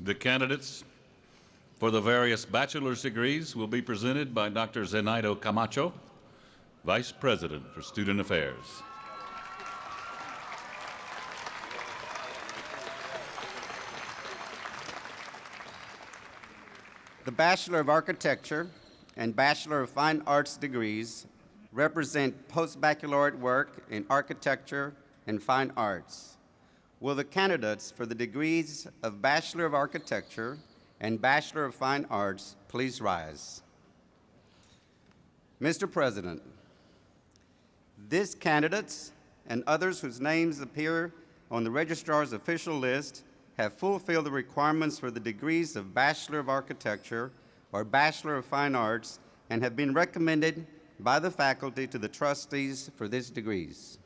The candidates for the various bachelor's degrees will be presented by Dr. Zenaida Camacho, Vice President for Student Affairs. The Bachelor of Architecture and Bachelor of Fine Arts degrees represent post-baccalaureate work in architecture and fine arts. Will the candidates for the degrees of Bachelor of Architecture and Bachelor of Fine Arts please rise? Mr. President, these candidates and others whose names appear on the registrar's official list have fulfilled the requirements for the degrees of Bachelor of Architecture or Bachelor of Fine Arts and have been recommended by the faculty to the trustees for these degrees.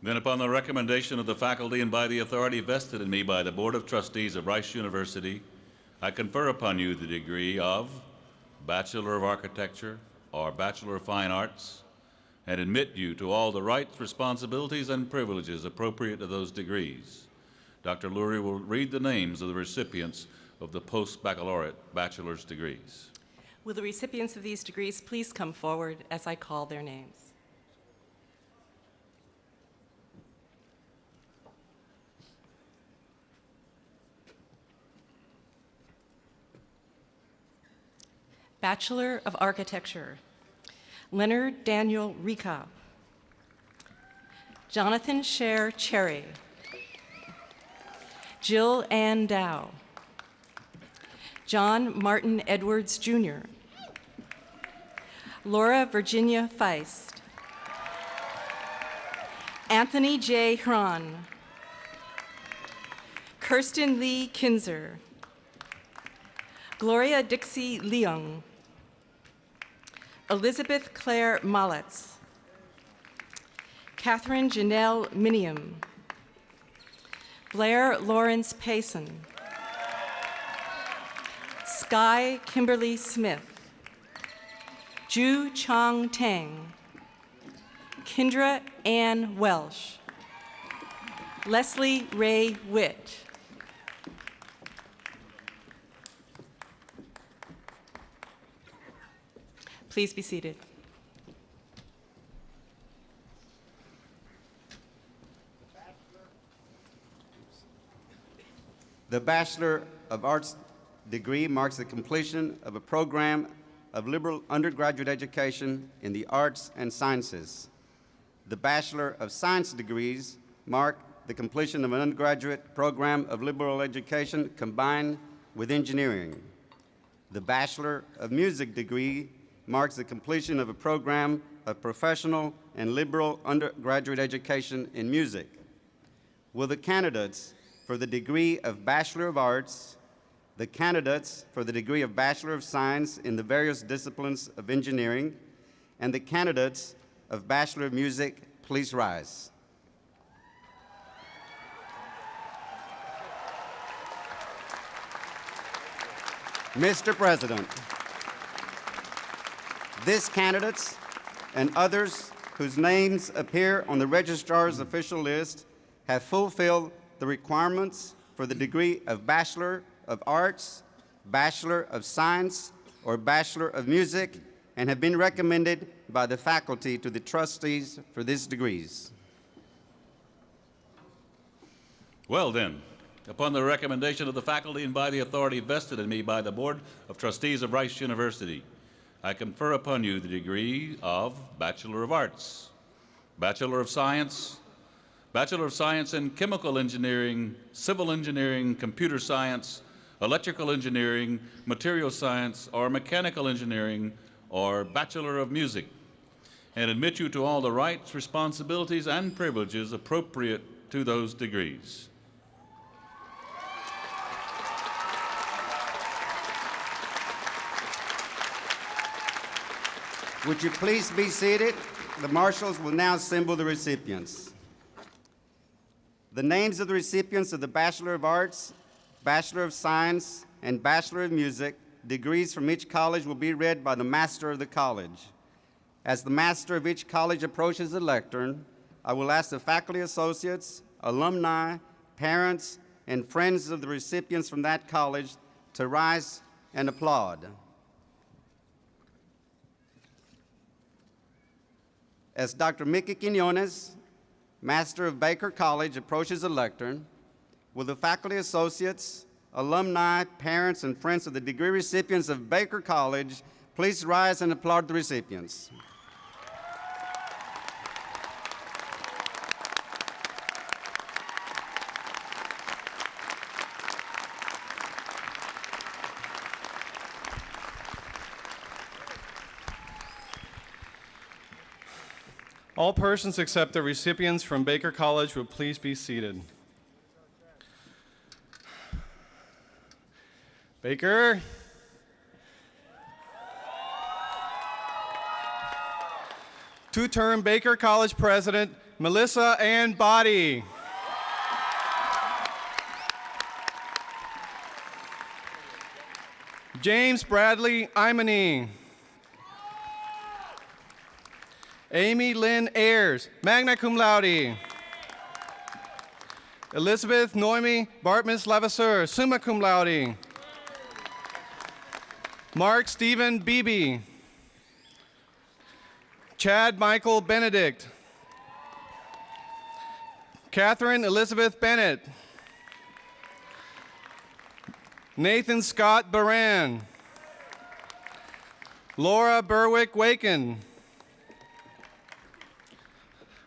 Then, upon the recommendation of the faculty and by the authority vested in me by the Board of Trustees of Rice University, I confer upon you the degree of Bachelor of Architecture or Bachelor of Fine Arts and admit you to all the rights, responsibilities, and privileges appropriate to those degrees. Dr. Lurie will read the names of the recipients of the post-baccalaureate bachelor's degrees. Will the recipients of these degrees please come forward as I call their names? Bachelor of Architecture, Leonard Daniel Rica, Jonathan Sher Cherry, Jill Ann Dow, John Martin Edwards Jr., Laura Virginia Feist, Anthony J. Hran, Kirsten Lee Kinzer, Gloria Dixie Leung, Elizabeth Claire Mollitz, Catherine Janelle Minium, Blair Lawrence Payson, Sky Kimberly Smith, Ju Chong Tang, Kendra Ann Welsh, Leslie Ray Witt, please be seated. The Bachelor of Arts degree marks the completion of a program of liberal undergraduate education in the arts and sciences. The Bachelor of Science degrees mark the completion of an undergraduate program of liberal education combined with engineering. The Bachelor of Music degree marks the completion of a program of professional and liberal undergraduate education in music. Will the candidates for the degree of Bachelor of Arts, the candidates for the degree of Bachelor of Science in the various disciplines of engineering, and the candidates of Bachelor of Music please rise? Mr. President, these candidates and others whose names appear on the registrar's official list have fulfilled the requirements for the degree of Bachelor of Arts, Bachelor of Science, or Bachelor of Music, and have been recommended by the faculty to the trustees for these degrees. Well then, upon the recommendation of the faculty and by the authority vested in me by the Board of Trustees of Rice University, I confer upon you the degree of Bachelor of Arts, Bachelor of Science, Bachelor of Science in Chemical Engineering, Civil Engineering, Computer Science, Electrical Engineering, Material Science, or Mechanical Engineering, or Bachelor of Music, and admit you to all the rights, responsibilities, and privileges appropriate to those degrees. Would you please be seated? The marshals will now assemble the recipients. The names of the recipients of the Bachelor of Arts, Bachelor of Science, and Bachelor of Music degrees from each college will be read by the master of the college. As the master of each college approaches the lectern, I will ask the faculty associates, alumni, parents, and friends of the recipients from that college to rise and applaud. As Dr. Mickey Quinones, Master of Baker College, approaches the lectern, will the faculty associates, alumni, parents, and friends of the degree recipients of Baker College please rise and applaud the recipients. All persons except the recipients from Baker College would please be seated. Baker. Two-term Baker College President, Melissa Ann Body. James Bradley Imony. Amy Lynn Ayers, magna cum laude. Elizabeth Noemi Bartmus Levasseur, summa cum laude. Mark Stephen Beebe. Chad Michael Benedict. Catherine Elizabeth Bennett. Nathan Scott Baran. Laura Berwick Waken.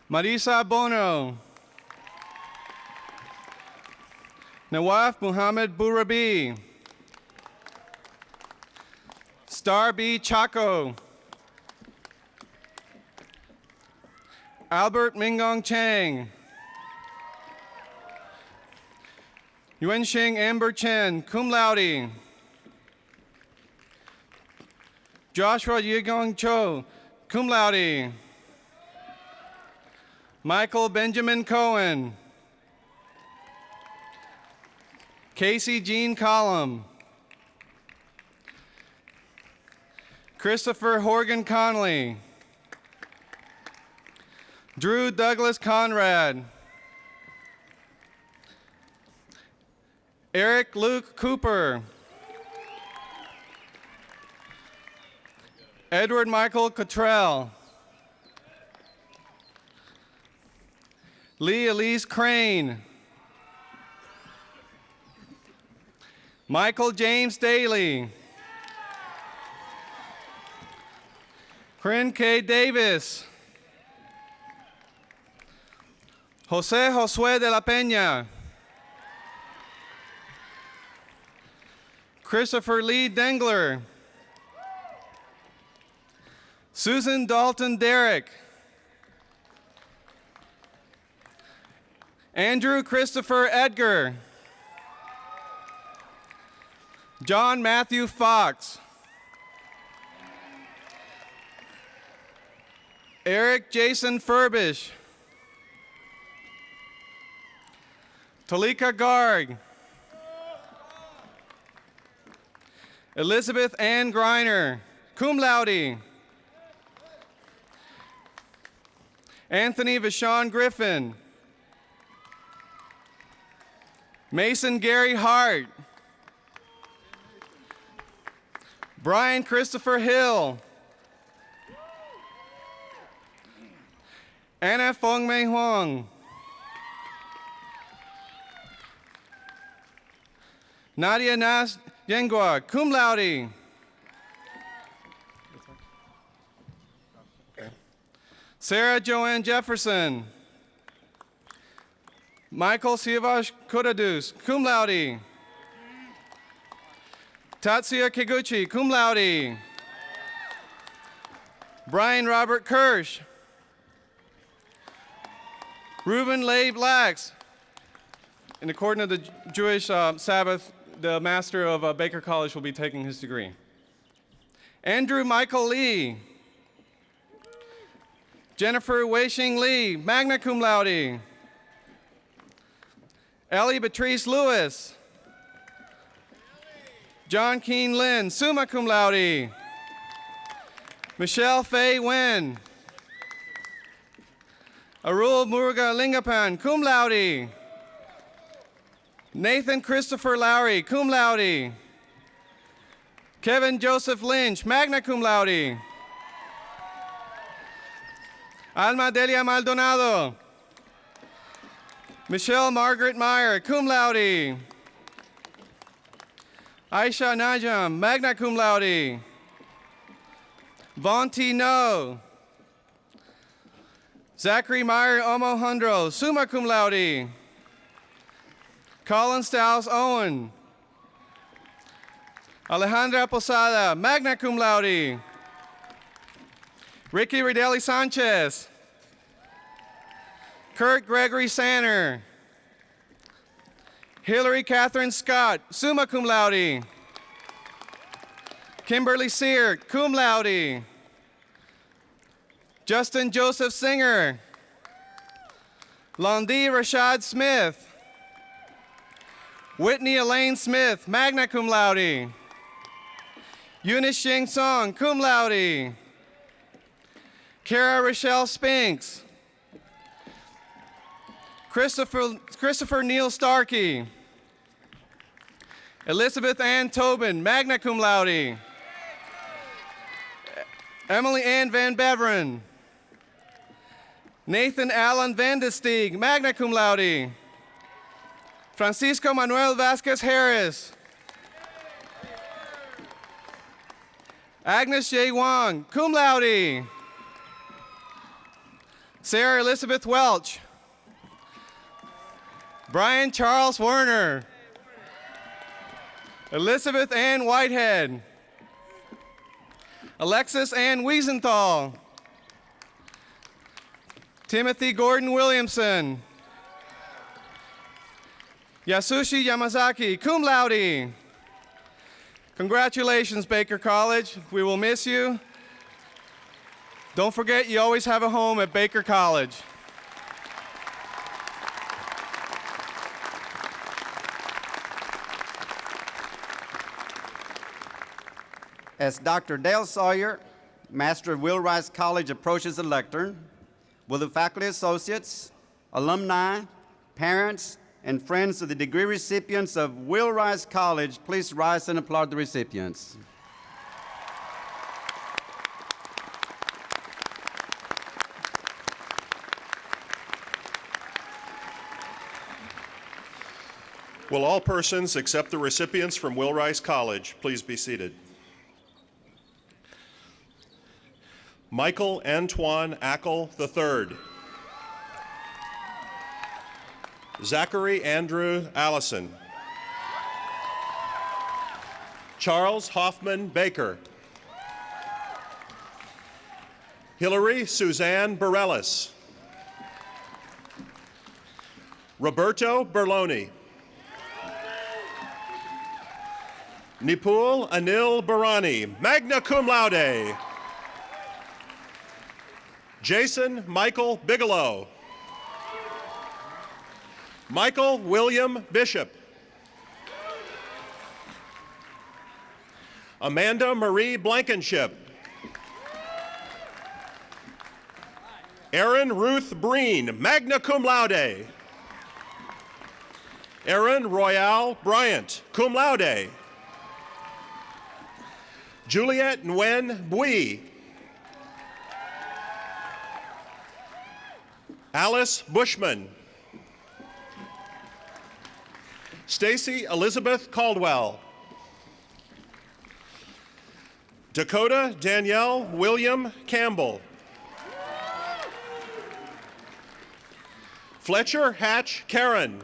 Marisa Bono. Nawaf Muhammad Burabi. Star B. Chaco. Albert Mingong Chang. Yuanxing Amber Chen, cum laude. Joshua Yigong Cho, cum laude. Michael Benjamin Cohen. Casey Jean Collum. Christopher Horgan Conley. Drew Douglas Conrad. Eric Luke Cooper. Edward Michael Cottrell. Lee Elise Crane. Michael James Daly. Corinne K. Davis. Jose Josue de la Peña. Christopher Lee Dengler. Susan Dalton Derrick. Andrew Christopher Edgar. John Matthew Fox. Eric Jason Furbish. Talika Garg. Elizabeth Ann Griner, cum laude. Anthony Vashon Griffin. Mason Gary Hart. Brian Christopher Hill. Anna Fong Mei Huang. Nadia Nas Yengua, cum laude. Sarah Joanne Jefferson. Michael Siavash Kodadus, cum laude. Tatsuya Kiguchi, cum laude. Brian Robert Kirsch. Reuben Leigh Blacks. In accordance with the Jewish Sabbath, the master of Baker College will be taking his degree. Andrew Michael Lee. Jennifer Wei-Shing Lee, magna cum laude. Ellie Beatrice Lewis. John Keen Lin, summa cum laude. Michelle Faye Wen. Arul Muruga Lingapan, cum laude. Nathan Christopher Lowry, cum laude. Kevin Joseph Lynch, magna cum laude. Alma Delia Maldonado. Michelle Margaret Meyer, cum laude. Aisha Najam, magna cum laude. Von T. No. Zachary Meyer Omohundro, summa cum laude. Colin Stiles Owen. Alejandra Posada, magna cum laude. Ricky Ridelli Sanchez. Kurt Gregory Sanner. Hillary Catherine Scott, summa cum laude. Kimberly Sear, cum laude. Justin Joseph Singer. Londi Rashad Smith. Whitney Elaine Smith, magna cum laude. Eunice Shing Song, cum laude. Kara Rochelle Spinks. Christopher Neil Starkey. Elizabeth Ann Tobin, magna cum laude. Emily Ann Van Beveren. Nathan Allen Vandestieg, magna cum laude. Francisco Manuel Vasquez Harris. Agnes J. Wong, cum laude. Sarah Elizabeth Welch. Brian Charles Werner. Elizabeth Ann Whitehead. Alexis Ann Wiesenthal. Timothy Gordon Williamson. Yasushi Yamazaki, cum laude. Congratulations, Baker College. We will miss you. Don't forget, you always have a home at Baker College. As Dr. Dale Sawyer, Master of Wheelwrights College, approaches the lectern, will the faculty associates, alumni, parents, and friends of the degree recipients of Wheelwrights College please rise and applaud the recipients. Will all persons except the recipients from Wheelwrights College please be seated? Michael Antoine Ackle III. Zachary Andrew Allison. Charles Hoffman Baker. Hillary Suzanne Bareilles. Roberto Berloni. Nipul Anil Barani, magna cum laude. Jason Michael Bigelow. Michael William Bishop. Amanda Marie Blankenship. Erin Ruth Breen, magna cum laude. Erin Royale Bryant, cum laude. Juliette Nguyen Bui. Alice Bushman. Stacy Elizabeth Caldwell. Dakota Danielle William Campbell. Fletcher Hatch Karen.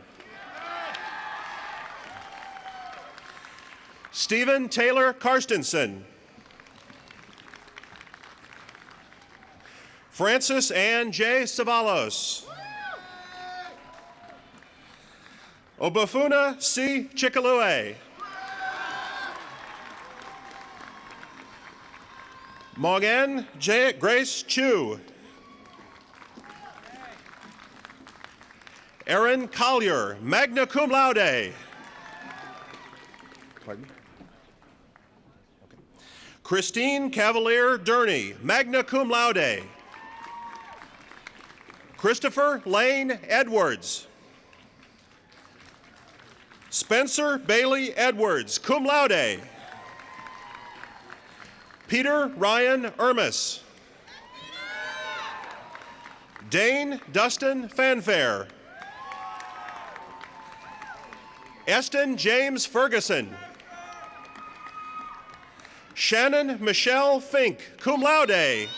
Stephen Taylor Karstensen. Francis Ann J. Savalos. Obafuna C. Chikalue. Morgan J. Grace Chu. Aaron Collier, magna cum laude. Pardon me? Okay. Christine Cavalier Durney, magna cum laude. Christopher Lane Edwards. Spencer Bailey Edwards, cum laude. Peter Ryan Ermis. Dane Dustin Fanfare. Eston James Ferguson. Shannon Michelle Fink, cum laude.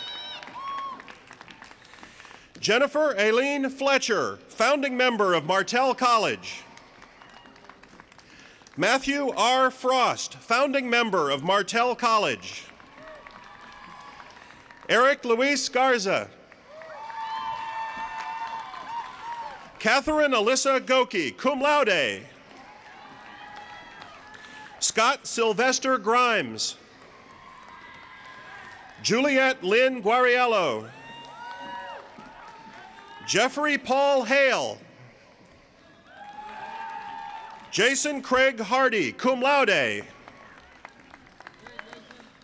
Jennifer Aileen Fletcher, founding member of Martell College. Matthew R. Frost, founding member of Martell College. Eric Luis Garza. Catherine Alyssa Goki, cum laude. Scott Sylvester Grimes. Juliet Lynn Guariello. Jeffrey Paul Hale. Jason Craig Hardy, cum laude.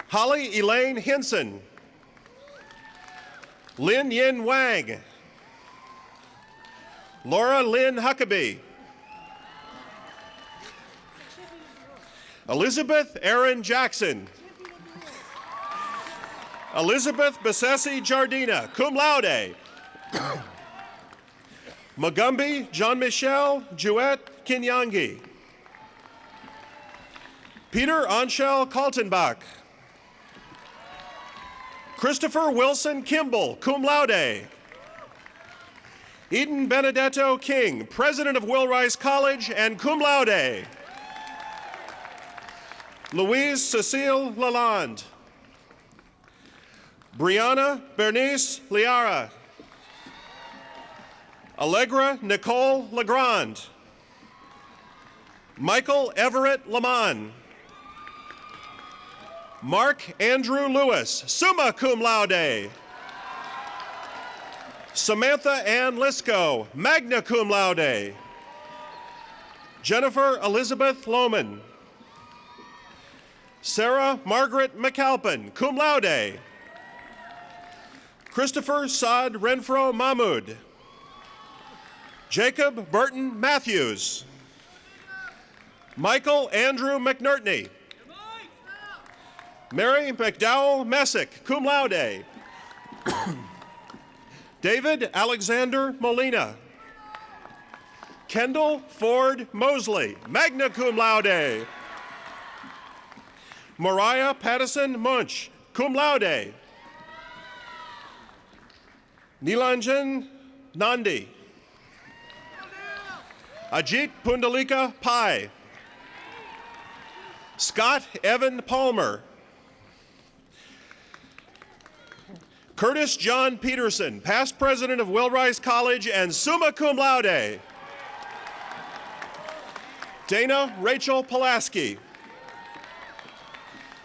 Holly Elaine Hinson. Lin Yin Wang. Laura Lynn Huckabee. Elizabeth Erin Jackson. Elizabeth Besessi Jardina, cum laude. Magumbi Jean-Michel Jouet Kinyangi. Peter Anshel Kaltenbach. Christopher Wilson Kimball, cum laude. Eden Benedetto King, president of Will Rice College and cum laude. Louise Cecile Lalonde. Brianna Bernice Liara. Allegra Nicole Legrand. Michael Everett Lamont. Mark Andrew Lewis, summa cum laude. Samantha Ann Lisco, magna cum laude. Jennifer Elizabeth Lohman. Sarah Margaret McAlpin, cum laude. Christopher Saad Renfro Mahmoud. Jacob Burton Matthews. Michael Andrew McNertney. Mary McDowell Messick, cum laude. David Alexander Molina. Kendall Ford Mosley, magna cum laude. Mariah Pattison Munch, cum laude. Nilanjan Nandi. Ajit Pundalika Pai. Scott Evan Palmer. Curtis John Peterson, past president of Will Rice College and summa cum laude. Dana Rachel Pulaski.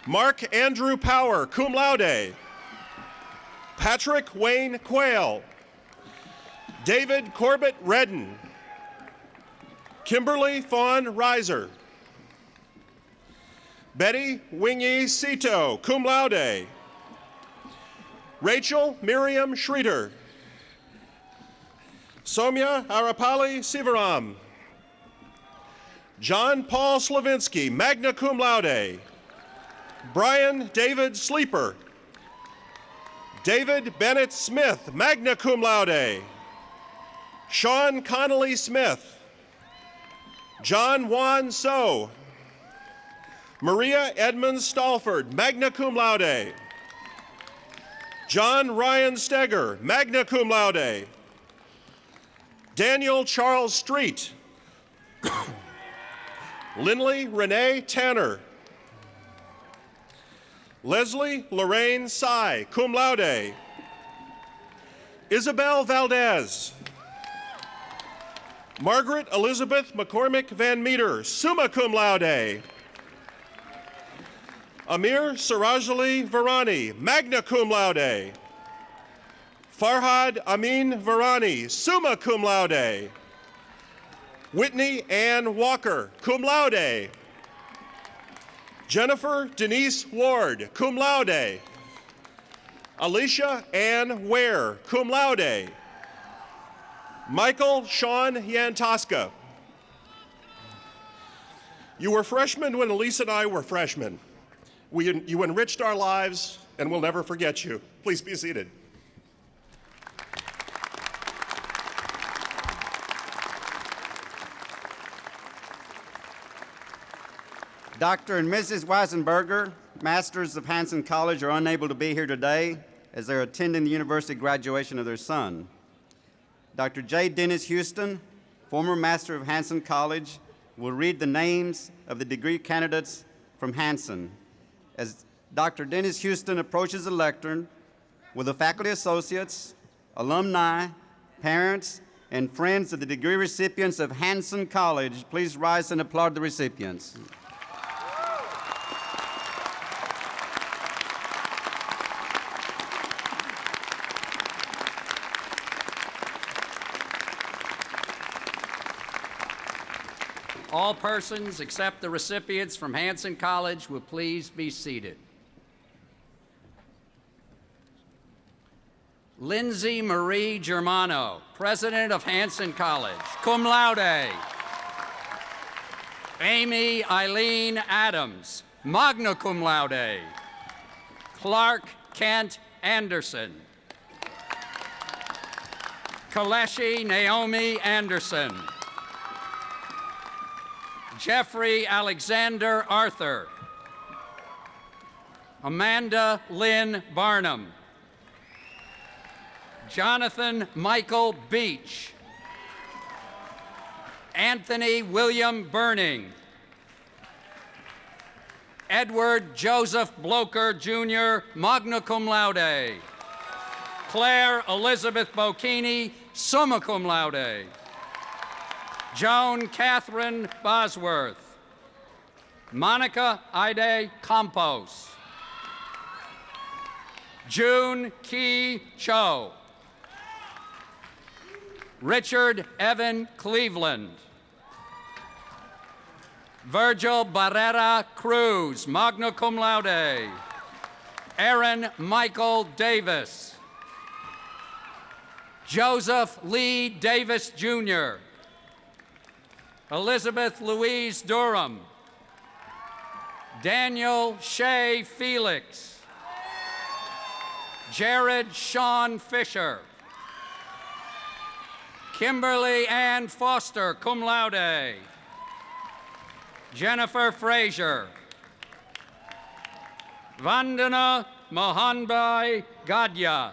Mark Andrew Power, cum laude. Patrick Wayne Quayle. David Corbett Redden. Kimberly Fawn Reiser. Betty Wingy Sito, cum laude. Rachel Miriam Schreeder. Somya Arapali Sivaram. John Paul Slavinsky, magna cum laude. Brian David Sleeper. David Bennett Smith, magna cum laude. Sean Connolly Smith. John Juan So. Maria Edmonds Stalford, magna cum laude. John Ryan Steger, magna cum laude. Daniel Charles Street. Lindley Renee Tanner. Leslie Lorraine Sy, cum laude. Isabel Valdez. Margaret Elizabeth McCormick Van Meter, summa cum laude. Amir Sirajali Varani, magna cum laude. Farhad Amin Varani, summa cum laude. Whitney Ann Walker, cum laude. Jennifer Denise Ward, cum laude. Alicia Ann Ware, cum laude. Michael Sean Yantoska. You were freshmen when Elise and I were freshmen. You enriched our lives, and we'll never forget you. Please be seated. Dr. and Mrs. Weisenberger, Masters of Hanson College, are unable to be here today as they're attending the university graduation of their son. Dr. J. Dennis Houston, former Master of Hanson College, will read the names of the degree candidates from Hanson. As Dr. Dennis Houston approaches the lectern, will the faculty associates, alumni, parents, and friends of the degree recipients of Hanson College please rise and applaud the recipients. All persons except the recipients from Hanson College will please be seated. Lindsay Marie Germano, President of Hanson College, cum laude. Amy Eileen Adams, magna cum laude. Clark Kent Anderson. Kaleshi Naomi Anderson. Jeffrey Alexander Arthur. Amanda Lynn Barnum. Jonathan Michael Beach. Anthony William Burning. Edward Joseph Bloker, Jr., magna cum laude. Claire Elizabeth Bocchini, summa cum laude. Joan Catherine Bosworth. Monica Ide Campos. June Key Cho. Richard Evan Cleveland. Virgil Barrera Cruz, magna cum laude. Aaron Michael Davis. Joseph Lee Davis, Jr. Elizabeth Louise Durham. Daniel Shea Felix. Jared Sean Fisher. Kimberly Ann Foster, cum laude. Jennifer Frazier. Vandana Mohanbai Gadya.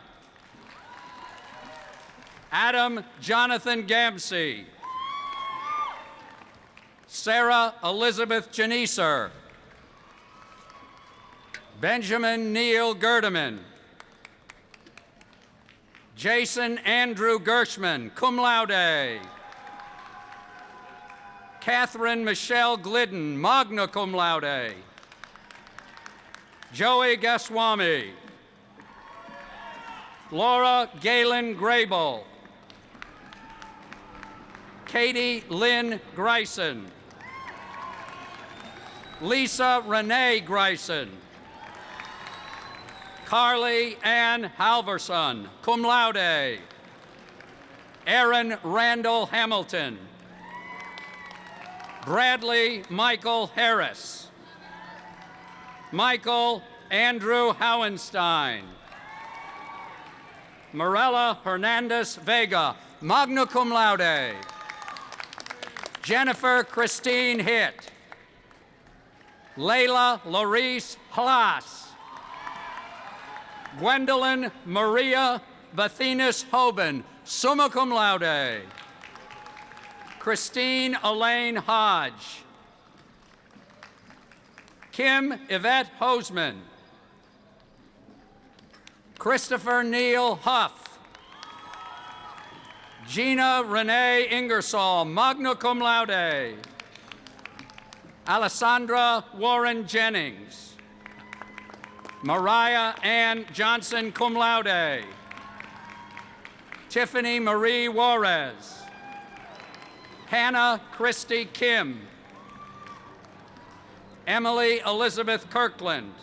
Adam Jonathan Gamsey. Sarah Elizabeth Janiser. Benjamin Neil Gerdeman. Jason Andrew Gershman, cum laude. Catherine Michelle Glidden, magna cum laude. Joey Goswami. Laura Galen Grable. Katie Lynn Greisen. Lisa Renee Greisen. Carly Ann Halverson, cum laude. Aaron Randall Hamilton. Bradley Michael Harris. Michael Andrew Howenstein. Morella Hernandez Vega, magna cum laude. Jennifer Christine Hitt. Layla Larice Haas. Gwendolyn Maria Bathinas Hoban, summa cum laude. Christine Elaine Hodge. Kim Yvette Hoseman. Christopher Neil Huff. Gina Renee Ingersoll, magna cum laude. Alessandra Warren Jennings. Mariah Ann Johnson, cum laude. Tiffany Marie Juarez. Hannah Christie Kim. Emily Elizabeth Kirkland.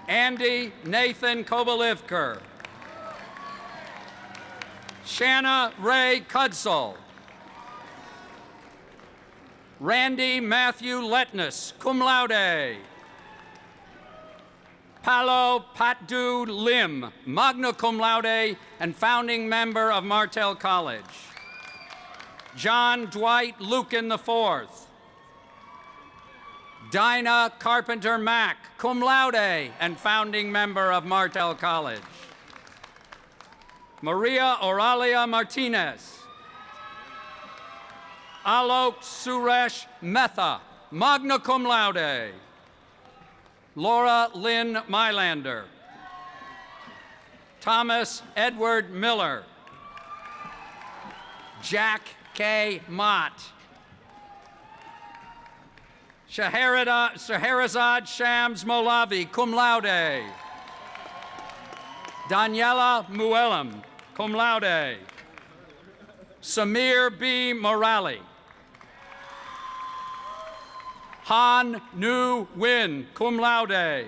Andy Nathan Kovalivker. Shanna Ray Cudsall. Randy Matthew Letness, cum laude. Paolo Patdu Lim, magna cum laude and founding member of Martell College. John Dwight Lucan IV. Dinah Carpenter Mack, cum laude and founding member of Martell College. Maria Oralia Martinez. Alok Suresh Metha, magna cum laude. Laura Lynn Mylander. Thomas Edward Miller. Jack K. Mott. Scheherazade Shams Molavi, cum laude. Daniela Muelam, cum laude. Samir B. Morali. Han Nu Win, cum laude.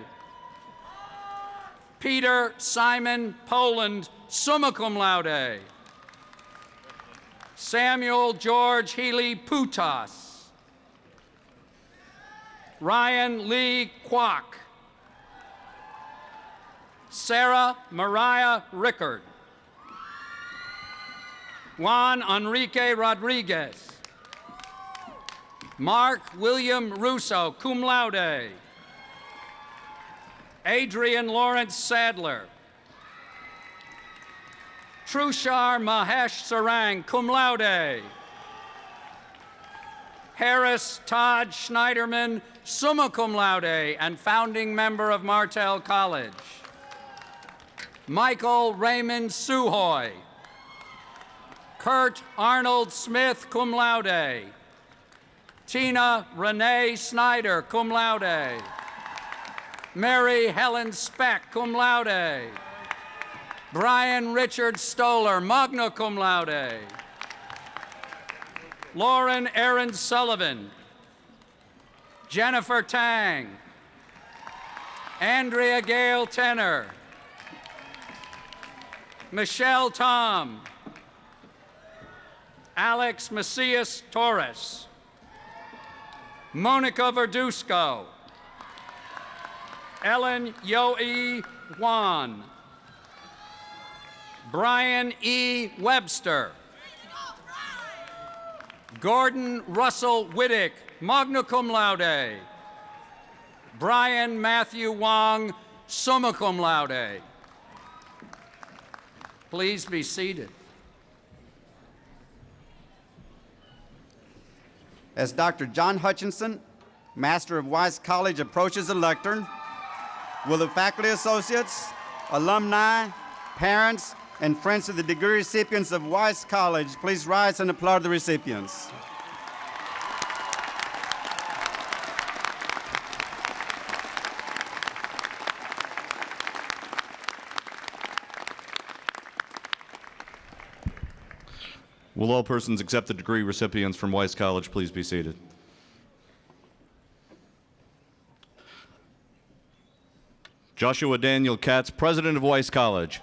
Peter Simon Poland, summa cum laude. Samuel George Healy Putas. Ryan Lee Kwok. Sarah Mariah Rickard. Juan Enrique Rodriguez. Mark William Russo, cum laude. Adrian Lawrence Sadler. Trushar Mahesh Sarang, cum laude. Harris Todd Schneiderman, summa cum laude and founding member of Martell College. Michael Raymond Suhoy. Kurt Arnold Smith, cum laude. Tina Renee Snyder, cum laude. Mary Helen Speck, cum laude. Brian Richard Stoller, magna cum laude. Lauren Aaron Sullivan. Jennifer Tang. Andrea Gale Tenner. Michelle Tom. Alex Macias Torres. Monica Verduzco. Ellen Yo-E Juan. Brian E. Webster. Gordon Russell Wittick, magna cum laude. Brian Matthew Wong, summa cum laude. Please be seated. As Dr. John Hutchinson, Master of Weiss College, approaches the lectern, will the faculty associates, alumni, parents, and friends of the degree recipients of Weiss College please rise and applaud the recipients. Will all persons accept the degree recipients from Weiss College please be seated? Joshua Daniel Katz, President of Weiss College.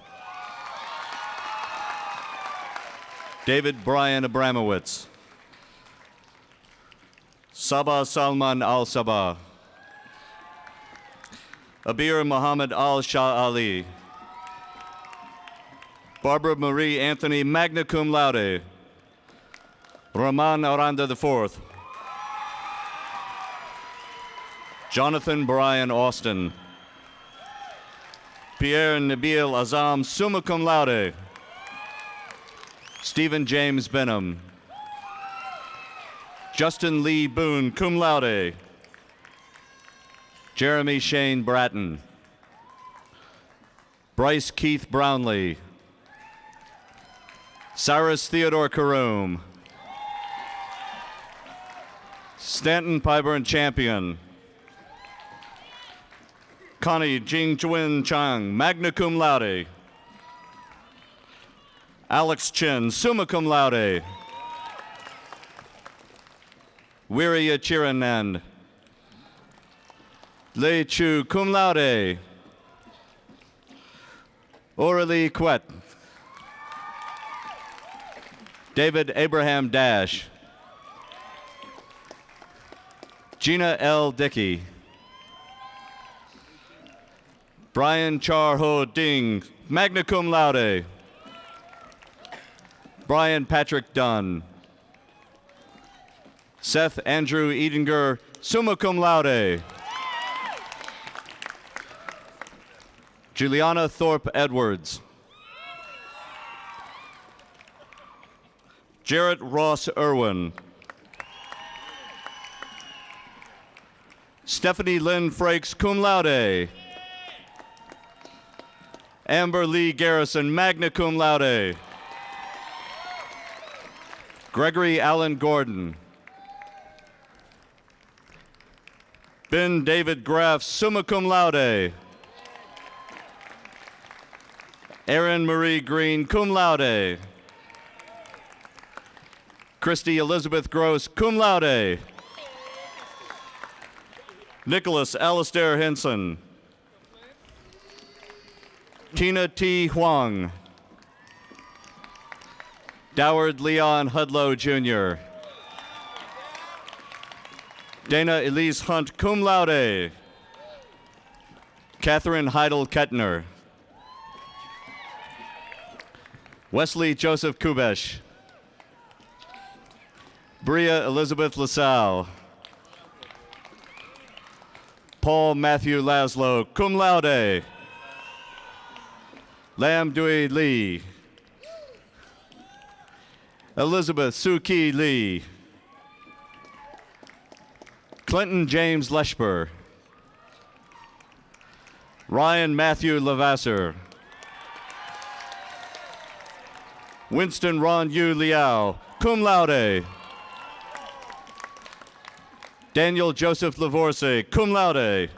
David Brian Abramowitz. Sabah Salman Al-Sabah. Abir Muhammad Al-Shah Ali. Barbara Marie Anthony, magna cum laude. Rahman Aranda IV. Jonathan Brian Austin. Pierre Nabil Azam, summa cum laude. Stephen James Benham. Justin Lee Boone, cum laude. Jeremy Shane Bratton. Bryce Keith Brownlee. Cyrus Theodore Karoom. Stanton Pyburn Champion. Connie Jing Chuen Chang, magna cum laude. Alex Chin, summa cum laude. Wirya Chiranand. Lei Chu, cum laude. Aurelie Quet. David Abraham Dash. Gina L. Dickey. Brian Char Ho Ding, magna cum laude. Brian Patrick Dunn. Seth Andrew Edinger, summa cum laude. Juliana Thorpe Edwards. Jarrett Ross Irwin. Stephanie Lynn Frakes, cum laude. Amber Lee Garrison, magna cum laude. Gregory Allen Gordon. Ben David Graff, summa cum laude. Erin Marie Green, cum laude. Christy Elizabeth Gross, cum laude. Nicholas Alistair Henson. Tina T. Huang. Doward Leon Hudlow, Jr. Dana Elise Hunt, cum laude. Catherine Heidel Kettner. Wesley Joseph Kubesh. Bria Elizabeth LaSalle. Paul Matthew Laszlo, cum laude. Lam Dui Lee. Elizabeth Suki Lee. Clinton James Leshper. Ryan Matthew Lavasser. Winston Ron Yu Liao, cum laude. Daniel Joseph Lavorse, cum laude.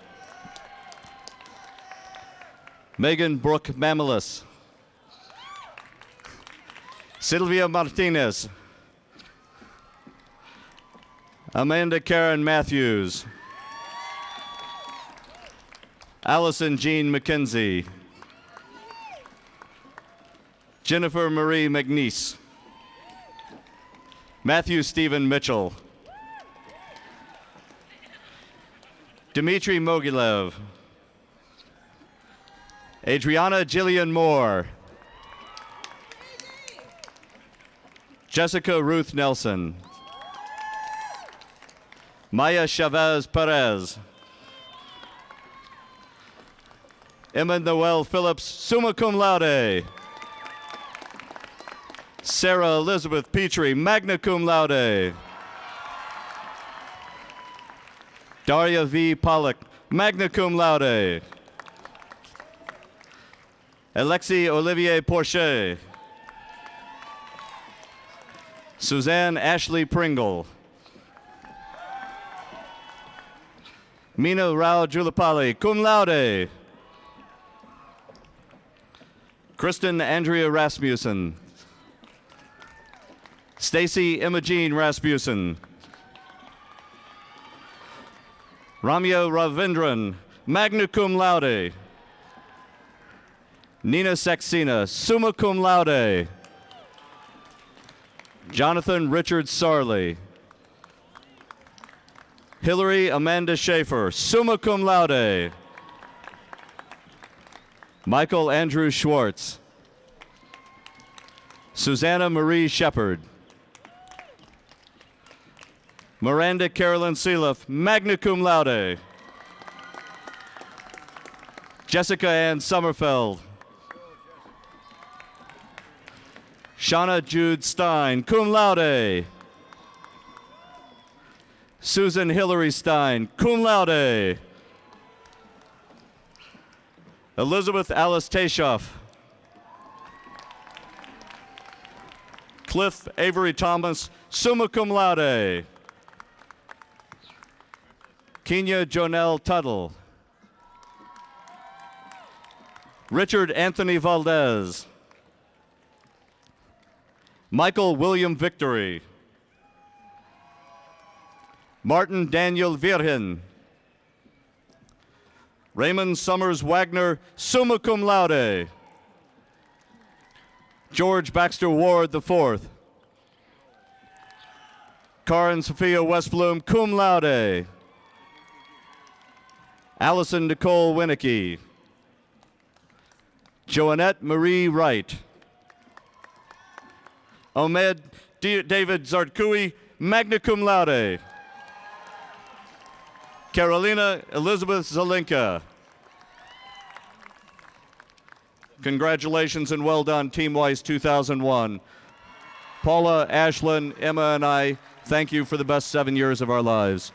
Megan Brooke Mamalis. Sylvia Martinez. Amanda Karen Matthews. Allison Jean McKenzie. Jennifer Marie McNeese. Matthew Stephen Mitchell. Dmitry Mogilev. Adriana Jillian Moore. Jessica Ruth Nelson. Maya Chavez Perez. Emma Noel Phillips, summa cum laude. Sarah Elizabeth Petrie, magna cum laude. Daria V. Pollock, magna cum laude. Alexis Olivier Porcher. Suzanne Ashley Pringle. Mina Rao Julapali, cum laude. Kristen Andrea Rasmussen. Stacy Imogene Rasmussen. Ramya Ravindran, magna cum laude. Nina Saxena, summa cum laude. Jonathan Richard Sarley. Hillary Amanda Schaefer, summa cum laude. Michael Andrew Schwartz. Susanna Marie Shepard. Miranda Carolyn Seeloff, magna cum laude. Jessica Ann Sommerfeld. Shauna Jude Stein, cum laude. Susan Hillary Stein, cum laude. Elizabeth Alice Tashoff. Cliff Avery Thomas, summa cum laude. Kenya Jonelle Tuttle. Richard Anthony Valdez. Michael William Victory. Martin Daniel Virgen. Raymond Summers Wagner, summa cum laude. George Baxter Ward IV. Karen Sophia Westbloom, cum laude. Allison Nicole Winnicky. Joannette Marie Wright. Ahmed David Zartkui, magna cum laude. Carolina Elizabeth Zelinka. Congratulations and well done, Team Weiss 2001. Paula, Ashlyn, Emma, and I thank you for the best 7 years of our lives.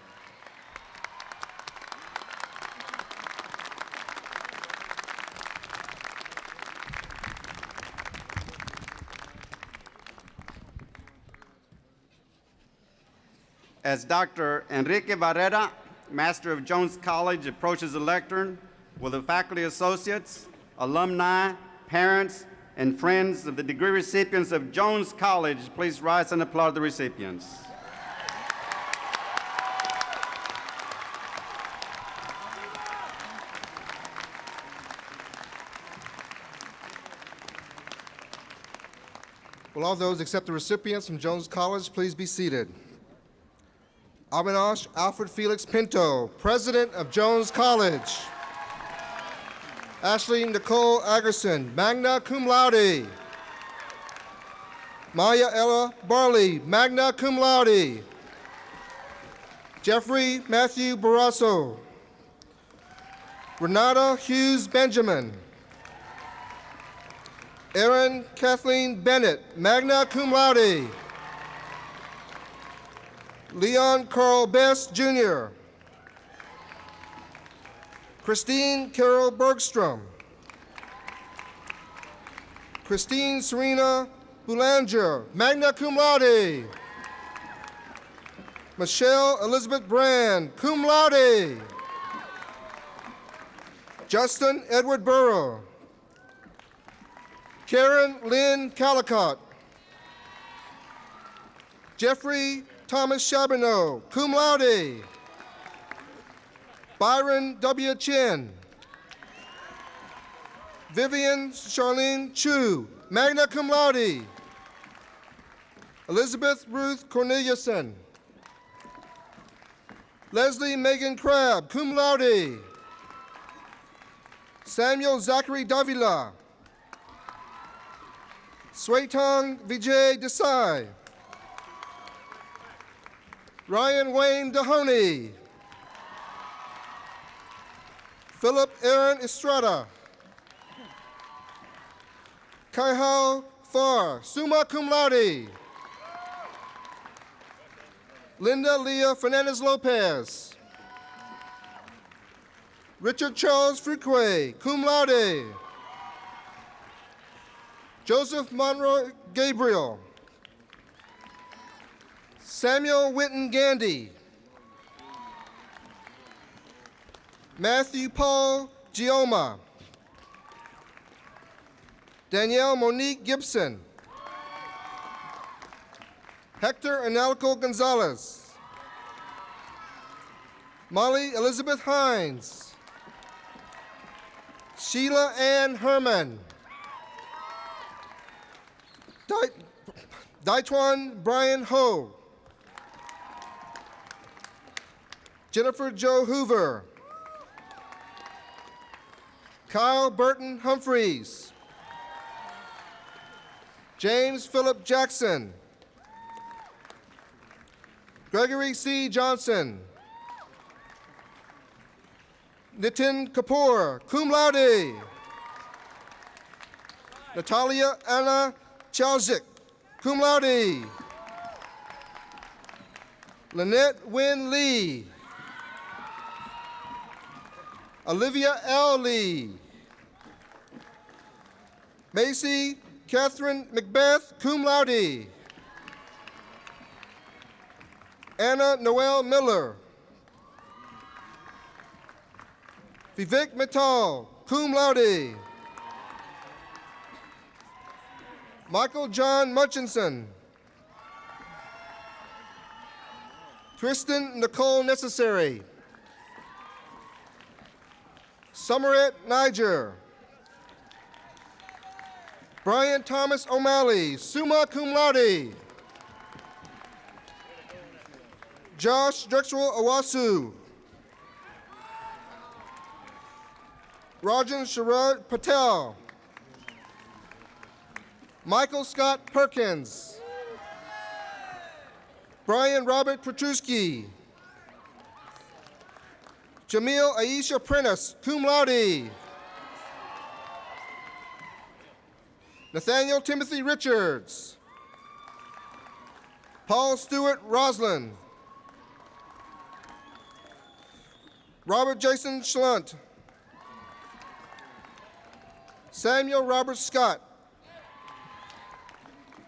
As Dr. Enrique Barrera, Master of Jones College, approaches the lectern, will the faculty associates, alumni, parents, and friends of the degree recipients of Jones College please rise and applaud the recipients. Will all those accept the recipients from Jones College please be seated? Abinash Alfred Felix Pinto, President of Jones College. Ashley Nicole Agerson, magna cum laude. Maya Ella Barley, magna cum laude. Jeffrey Matthew Barrasso. Renata Hughes Benjamin. Erin Kathleen Bennett, magna cum laude. Leon Carl Best, Jr. Christine Carol Bergstrom. Christine Serena Boulanger, magna cum laude. Michelle Elizabeth Brand, cum laude. Justin Edward Burrow. Karen Lynn Calicott. Jeffrey Thomas Charbonneau, cum laude. Byron W. Chin. Vivian Charlene Chu, magna cum laude. Elizabeth Ruth Corneliuson. Leslie Megan Crabb, cum laude. Samuel Zachary Davila. Swetang Vijay Desai. Ryan Wayne Dahoney. Philip Aaron Estrada. Kaihao Farr, summa cum laude. Linda Leah Fernandez Lopez. Richard Charles Fuqua, cum laude. Joseph Monroe Gabriel. Samuel Winton Gandy. Matthew Paul Gioma. Danielle Monique Gibson. Hector Analco Gonzalez. Molly Elizabeth Hines. Sheila Ann Herman. Daitwan Brian Ho. Jennifer Jo Hoover. Kyle Burton Humphreys. James Philip Jackson. Gregory C. Johnson. Nitin Kapoor, cum laude. Natalia Anna Chalzik, cum laude. Lynette Wynn Lee. Olivia L. Lee. Macy Catherine Macbeth, cum laude. Anna Noel Miller. Vivek Mittal, cum laude. Michael John Murchison. Kristen Nicole Necessary. Summerit Niger. Brian Thomas O'Malley, summa cum laude. Josh Drexel Owasu. Rajan Sharad Patel. Michael Scott Perkins. Brian Robert Petruski. Jamil Aisha Prentice, cum laude. Nathaniel Timothy Richards. Paul Stewart Roslin. Robert Jason Schlunt. Samuel Robert Scott.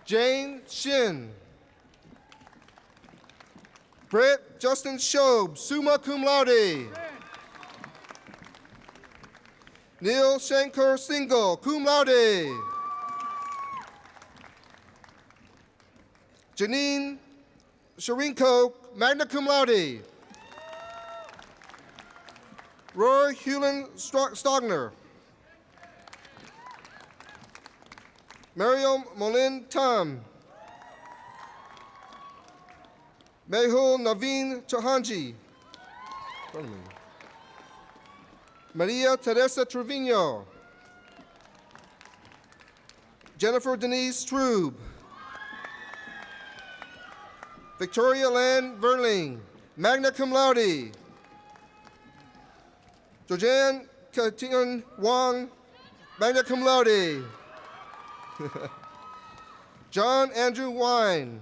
Jane Shin. Brett Justin Shobe, summa cum laude. Neil Shankar Singhal, cum laude. Janine Sharinko, magna cum laude. Roy Hewlin Stogner. Mario Molin Tam. Mehul Naveen Chahanji. Maria Teresa Trevino. Jennifer Denise Strube. Victoria Lan Verling, magna cum laude. Jojan Katian Wang, magna cum laude. John Andrew Wine.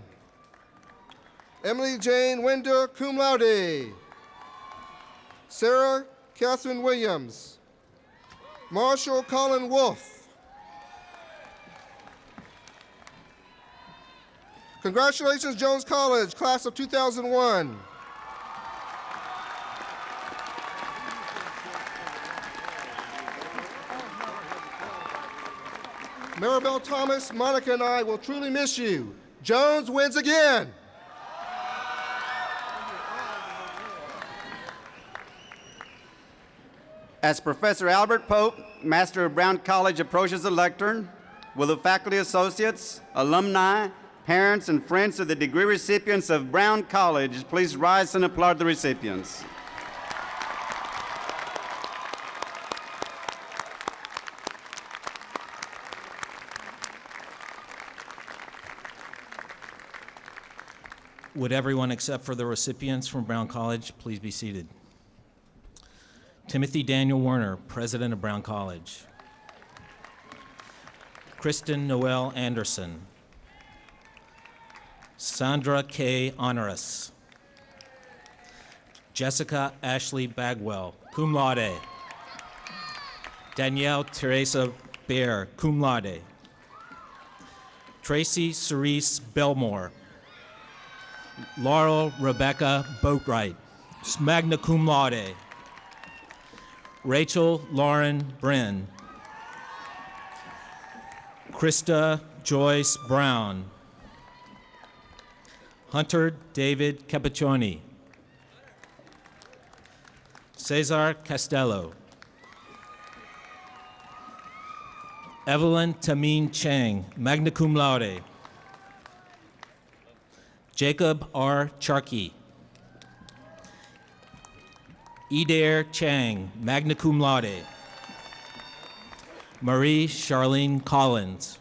Emily Jane Winder, cum laude. Sarah Catherine Williams. Marshall Colin Wolf. Congratulations, Jones College, class of 2001. Maribel Thomas, Monica, and I will truly miss you. Jones wins again. As Professor Albert Pope, Master of Brown College, approaches the lectern, will the faculty associates, alumni, parents, and friends of the degree recipients of Brown College please rise and applaud the recipients. Would everyone except for the recipients from Brown College please be seated? Timothy Daniel Werner, President of Brown College. Kristen Noel Anderson. Sandra K. Honoris. Jessica Ashley Bagwell, cum laude. Danielle Teresa Baer, cum laude. Tracy Cerise Belmore. Laurel Rebecca Boatwright, magna cum laude. Rachel Lauren Brin. Krista Joyce Brown. Hunter David Capiccioni. Cesar Castello. Evelyn Tameen Chang, magna cum laude. Jacob R. Charkey. Edair Chang, magna cum laude. Marie Charlene Collins.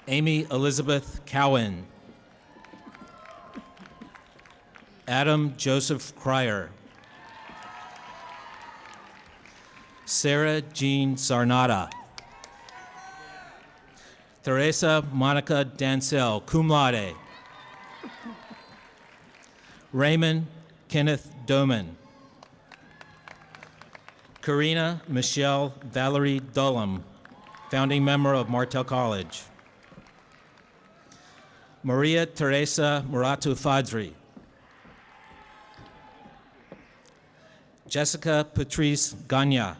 Amy Elizabeth Cowan. Adam Joseph Cryer. Sarah Jean Sarnata. Teresa Monica Dancel, cum laude. Raymond Kenneth Doman. Karina Michelle Valerie Dullum, founding member of Martell College. Maria Teresa Muratu Fadri. Jessica Patrice Ganya.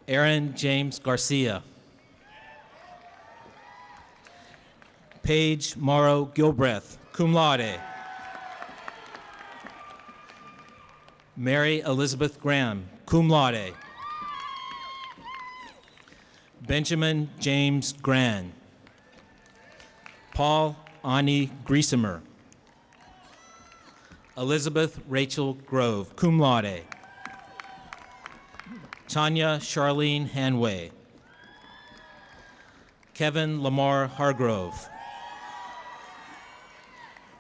Aaron James Garcia. Paige Morrow Gilbreth, cum laude. Mary Elizabeth Graham, cum laude. Benjamin James Gran. Paul Ani Griesemer. Elizabeth Rachel Grove, cum laude. Tanya Charlene Hanway. Kevin Lamar Hargrove.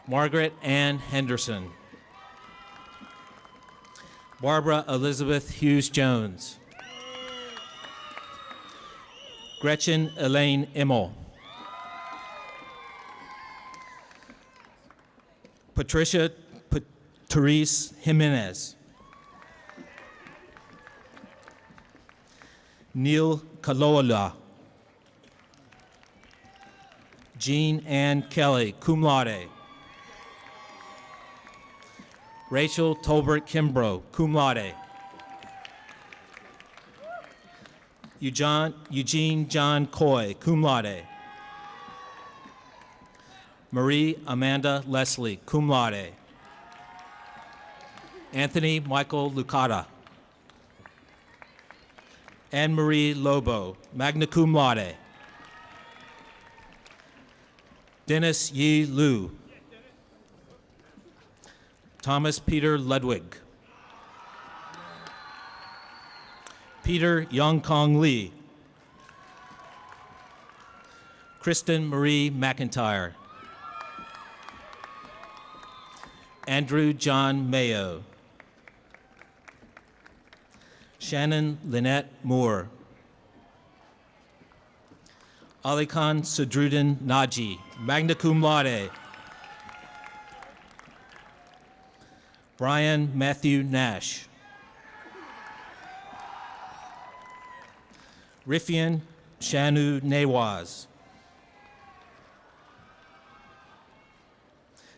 Margaret Ann Henderson. Barbara Elizabeth Hughes Jones. Gretchen Elaine Immel. Patricia Therese Jimenez. Neil Kaloala. Jean Ann Kelly, cum laude. Rachel Tolbert Kimbrough, cum laude. Eugene John Coy, cum laude. Marie Amanda Leslie, cum laude. Anthony Michael Lucata. Anne-Marie Lobo, magna cum laude. Dennis Yi Liu. Thomas Peter Ludwig. Peter Yongkong Lee. Kristen Marie McIntyre. Andrew John Mayo. Shannon Lynette Moore. Alikan Sadruddin Naji, magna cum laude. Brian Matthew Nash. Rifian Shanu Nawaz.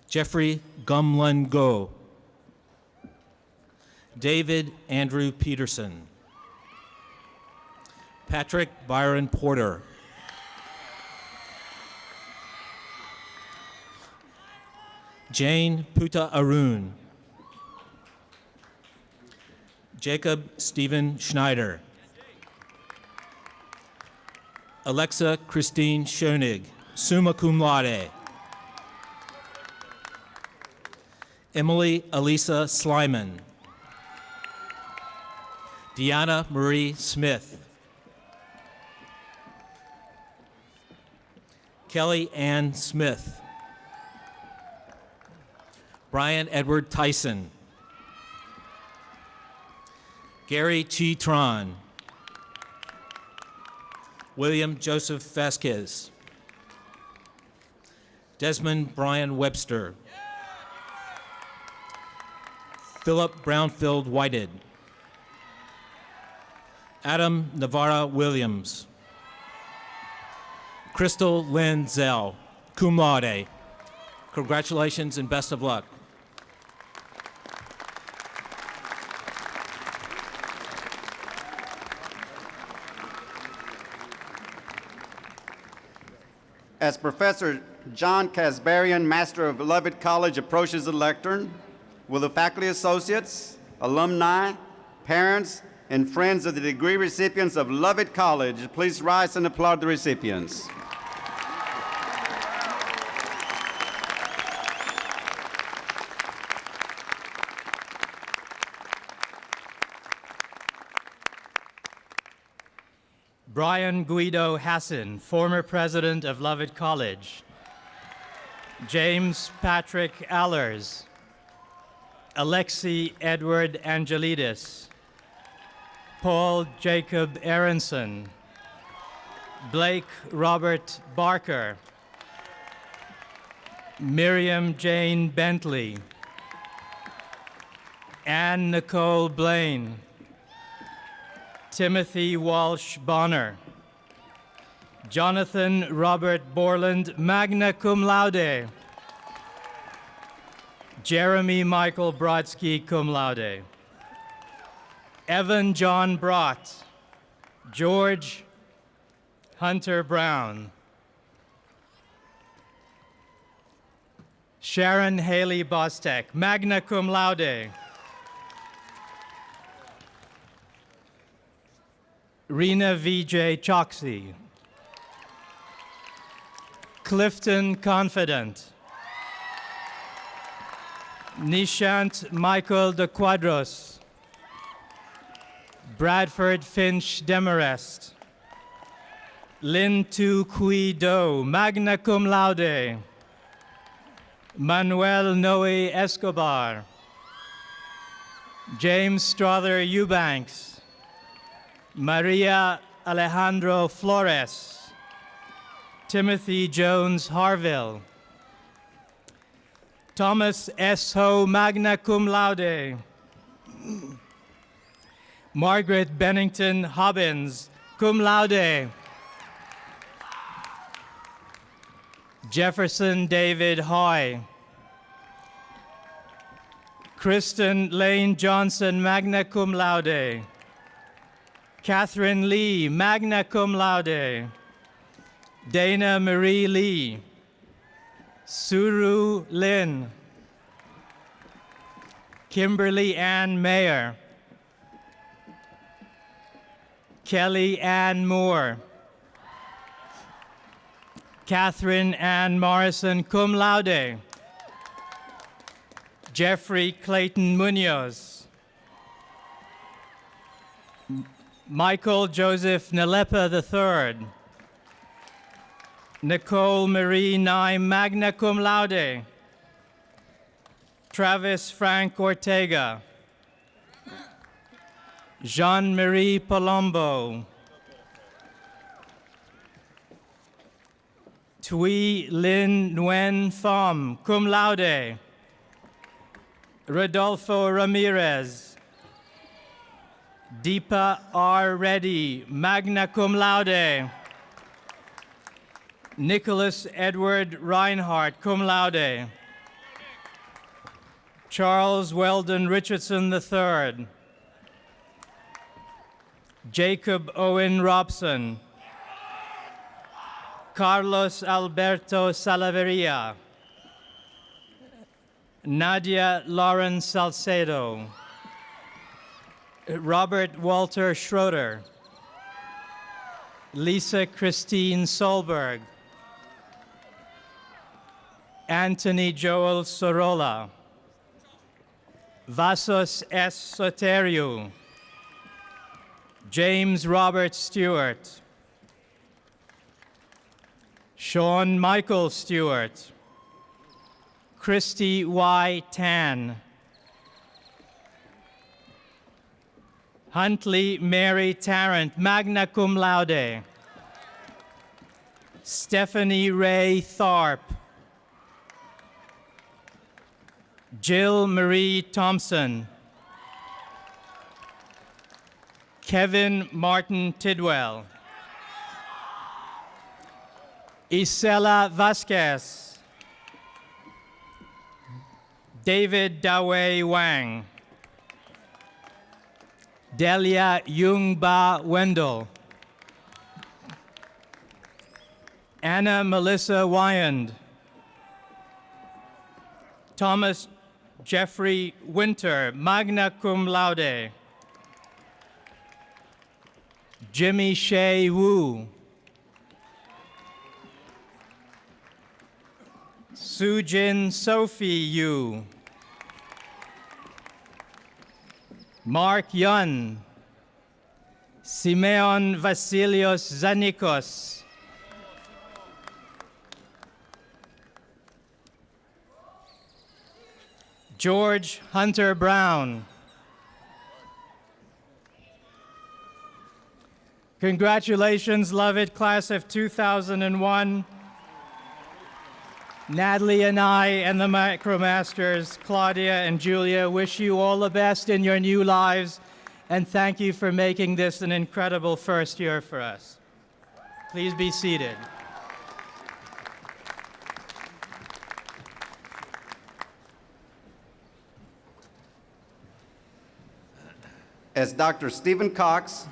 Jeffrey Gumlun Go. David Andrew Peterson. Patrick Byron Porter. Jane Puta Arun. Jacob Stephen Schneider. Alexa Christine Schoenig, summa cum laude. Emily Elisa Slyman. Deanna Marie Smith. Kelly Ann Smith. Brian Edward Tyson. Gary Chi Tron. William Joseph Vasquez. Desmond Brian Webster. Philip Brownfield Whited. Adam Navarra Williams. Crystal Lynn Zell, cum laude. Congratulations and best of luck. As Professor John Kasbarian, Master of Lovett College, approaches the lectern, will the faculty associates, alumni, parents, and friends of the degree recipients of Lovett College please rise and applaud the recipients. Brian Guido Hassan, former president of Lovett College. James Patrick Allers. Alexi Edward Angelidis. Paul Jacob Aronson. Blake Robert Barker. Miriam Jane Bentley. Anne Nicole Blaine. Timothy Walsh Bonner. Jonathan Robert Borland, magna cum laude. Jeremy Michael Brodsky, cum laude. Evan John Brott. George Hunter Brown. Sharon Haley Bostek, magna cum laude. Rena V.J. Choksi. Clifton Confident. Nishant Michael de Quadros. Bradford Finch Demarest. Lin Tu Kui Do, magna cum laude. Manuel Noe Escobar. James Strother Eubanks. Maria Alejandro Flores. Timothy Jones Harville. Thomas S. Ho, magna cum laude. Margaret Bennington Hobbins, cum laude. Jefferson David Hoy. Kristen Lane Johnson, magna cum laude. Catherine Lee, magna cum laude. Dana Marie Lee. Suru Lin. Kimberly Ann Mayer. Kelly Ann Moore. Catherine Ann Morrison, cum laude. Jeffrey Clayton Munoz. Michael Joseph Nalepa III. Nicole Marie Nye, magna cum laude. Travis Frank Ortega. Jean-Marie Palombo. Tui Lin Nguyen Pham, cum laude. Rodolfo Ramirez. Deepa R. Reddy, magna cum laude. Nicholas Edward Reinhardt, cum laude. Charles Weldon Richardson III. Jacob Owen Robson. Carlos Alberto Salaveria. Nadia Lauren Salcedo. Robert Walter Schroeder. Lisa Christine Solberg. Anthony Joel Sorolla. Vasos S. Soteriou. James Robert Stewart. Sean Michael Stewart. Christy Y. Tan. Huntley Mary Tarrant, magna cum laude. Stephanie Ray Tharp. Jill Marie Thompson. Kevin Martin Tidwell. Isela Vasquez. David Dawei Wang. Delia Yung-Ba Wendell. Anna Melissa Wyand. Thomas Jeffrey Winter, magna cum laude. Jimmy Shea Wu. Sujin Sophie Yu. Mark Yun. Simeon Vasilios Zanikos. George Hunter Brown. Congratulations, Lovett class of 2001. Natalie and I and the MicroMasters, Claudia and Julia, wish you all the best in your new lives, and thank you for making this an incredible first year for us. Please be seated. As Dr. Stephen Cox,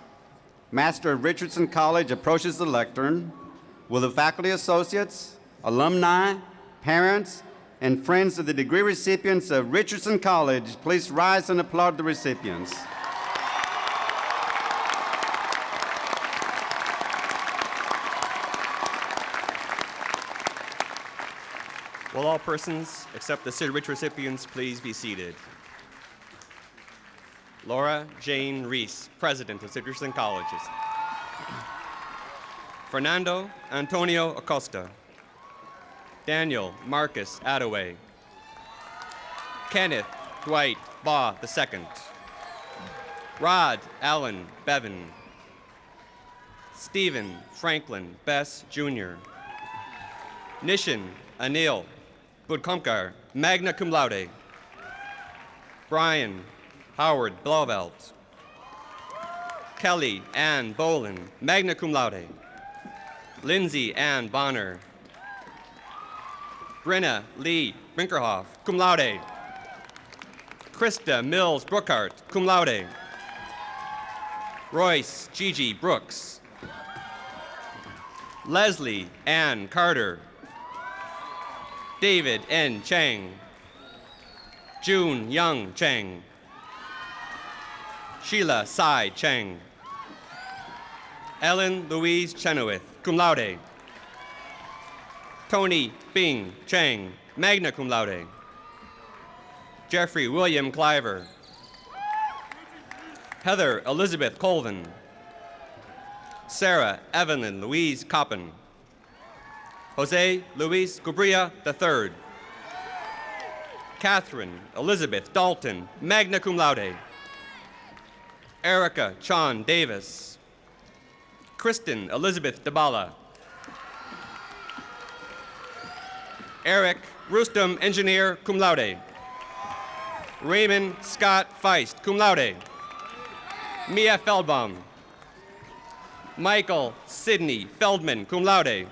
Master of Richardson College, approaches the lectern, will the faculty associates, alumni, parents, and friends of the degree recipients of Richardson College, please rise and applaud the recipients. Will all persons except the Sid Rich recipients please be seated? Laura Jane Reese, President of Sid Richardson Colleges. Fernando Antonio Acosta. Daniel Marcus Attaway. Kenneth Dwight Baugh II. Rod Allen Bevan. Stephen Franklin Bess Jr. Nishan Anil Budkamkar, magna cum laude. Brian Howard Blauvelt. Kelly Ann Bolin, magna cum laude. Lindsay Ann Bonner. Brenna Lee Brinkerhoff, cum laude. Krista Mills Brookhart, cum laude. Royce Gigi Brooks. Leslie Ann Carter. David N. Chang. June Young Chang. Sheila Sai Chang. Ellen Louise Chenoweth, cum laude. Tony Bing Chang, magna cum laude. Jeffrey William Cliver. Heather Elizabeth Colvin. Sarah Evelyn Louise Coppin. Jose Luis Cubria III. Catherine Elizabeth Dalton, magna cum laude. Erica Chon Davis. Kristen Elizabeth DeBala. Eric Rustum, engineer, cum laude. Raymond Scott Feist, cum laude. Mia Feldbaum. Michael Sidney Feldman, cum laude.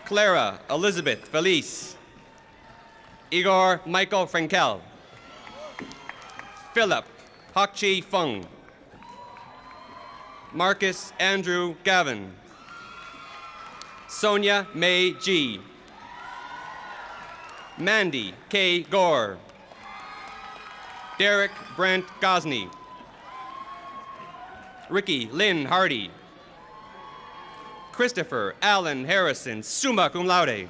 Clara Elizabeth Felice. Igor Michael Frankel. Philip Hokchi Fung. Marcus Andrew Gavin. Sonia May G. Mandy K. Gore. Derek Brent Gosney. Ricky Lynn Hardy. Christopher Allen Harrison, summa cum laude.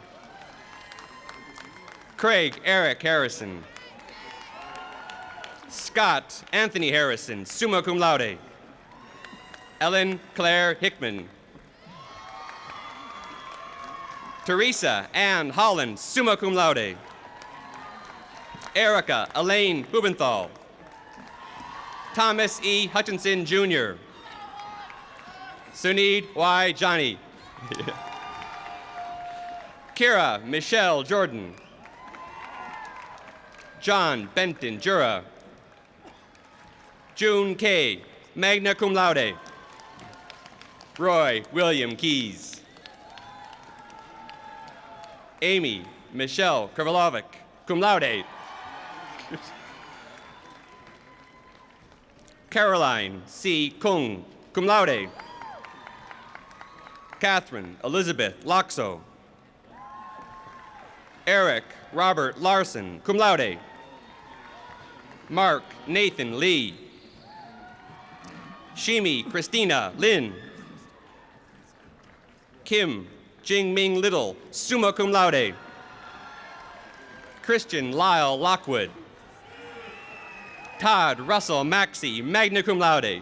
Craig Eric Harrison. Scott Anthony Harrison, summa cum laude. Ellen Claire Hickman. Teresa Ann Holland, summa cum laude. Erica Elaine Bubenthal. Thomas E. Hutchinson, Jr. Sunid Y. Johnny. Kira Michelle Jordan. John Benton Jura. June K. magna cum laude. Roy William Keys. Amy Michelle Krivalovic, cum laude. Caroline C. Kung, cum laude. Catherine Elizabeth Loxo. Eric Robert Larson, cum laude. Mark Nathan Lee. Shimi Christina Lin. Kim Jingming Little, summa cum laude. Christian Lyle Lockwood. Todd Russell Maxey, magna cum laude.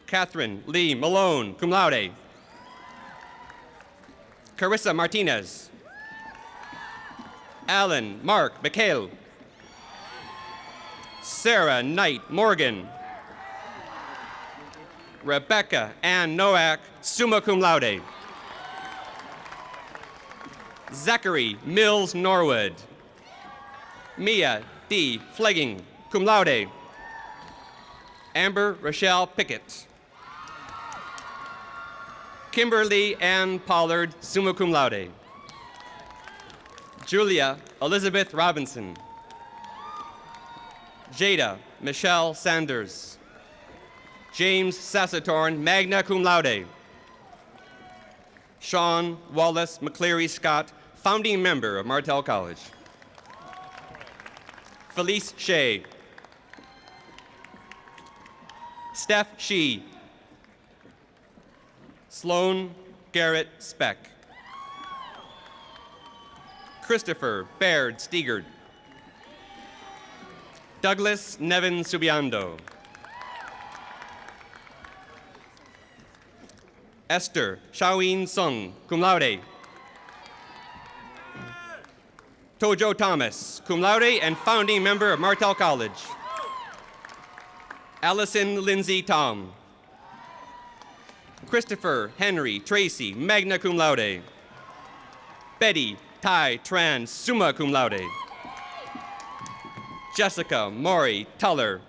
Catherine Lee Malone, cum laude. Carissa Martinez. Alan Mark McHale. Sarah Knight Morgan. Rebecca Ann Nowak, summa cum laude. Zachary Mills Norwood. Mia D. Flegging, cum laude. Amber Rochelle Pickett. Kimberly Ann Pollard, summa cum laude. Julia Elizabeth Robinson. Jada Michelle Sanders. James Sassatorn, magna cum laude. Sean Wallace McCleary Scott, founding member of Martell College. Felice Shea. Steph Shee. Sloan Garrett Speck. Christopher Baird Stigard. Douglas Nevin Subiando. Esther Xiaoyin Sung, cum laude. Tojo Thomas, cum laude and founding member of Martell College. Allison Lindsay Tom. Christopher Henry Tracy, magna cum laude. Betty Tai Tran, summa cum laude. Jessica Maury Tuller.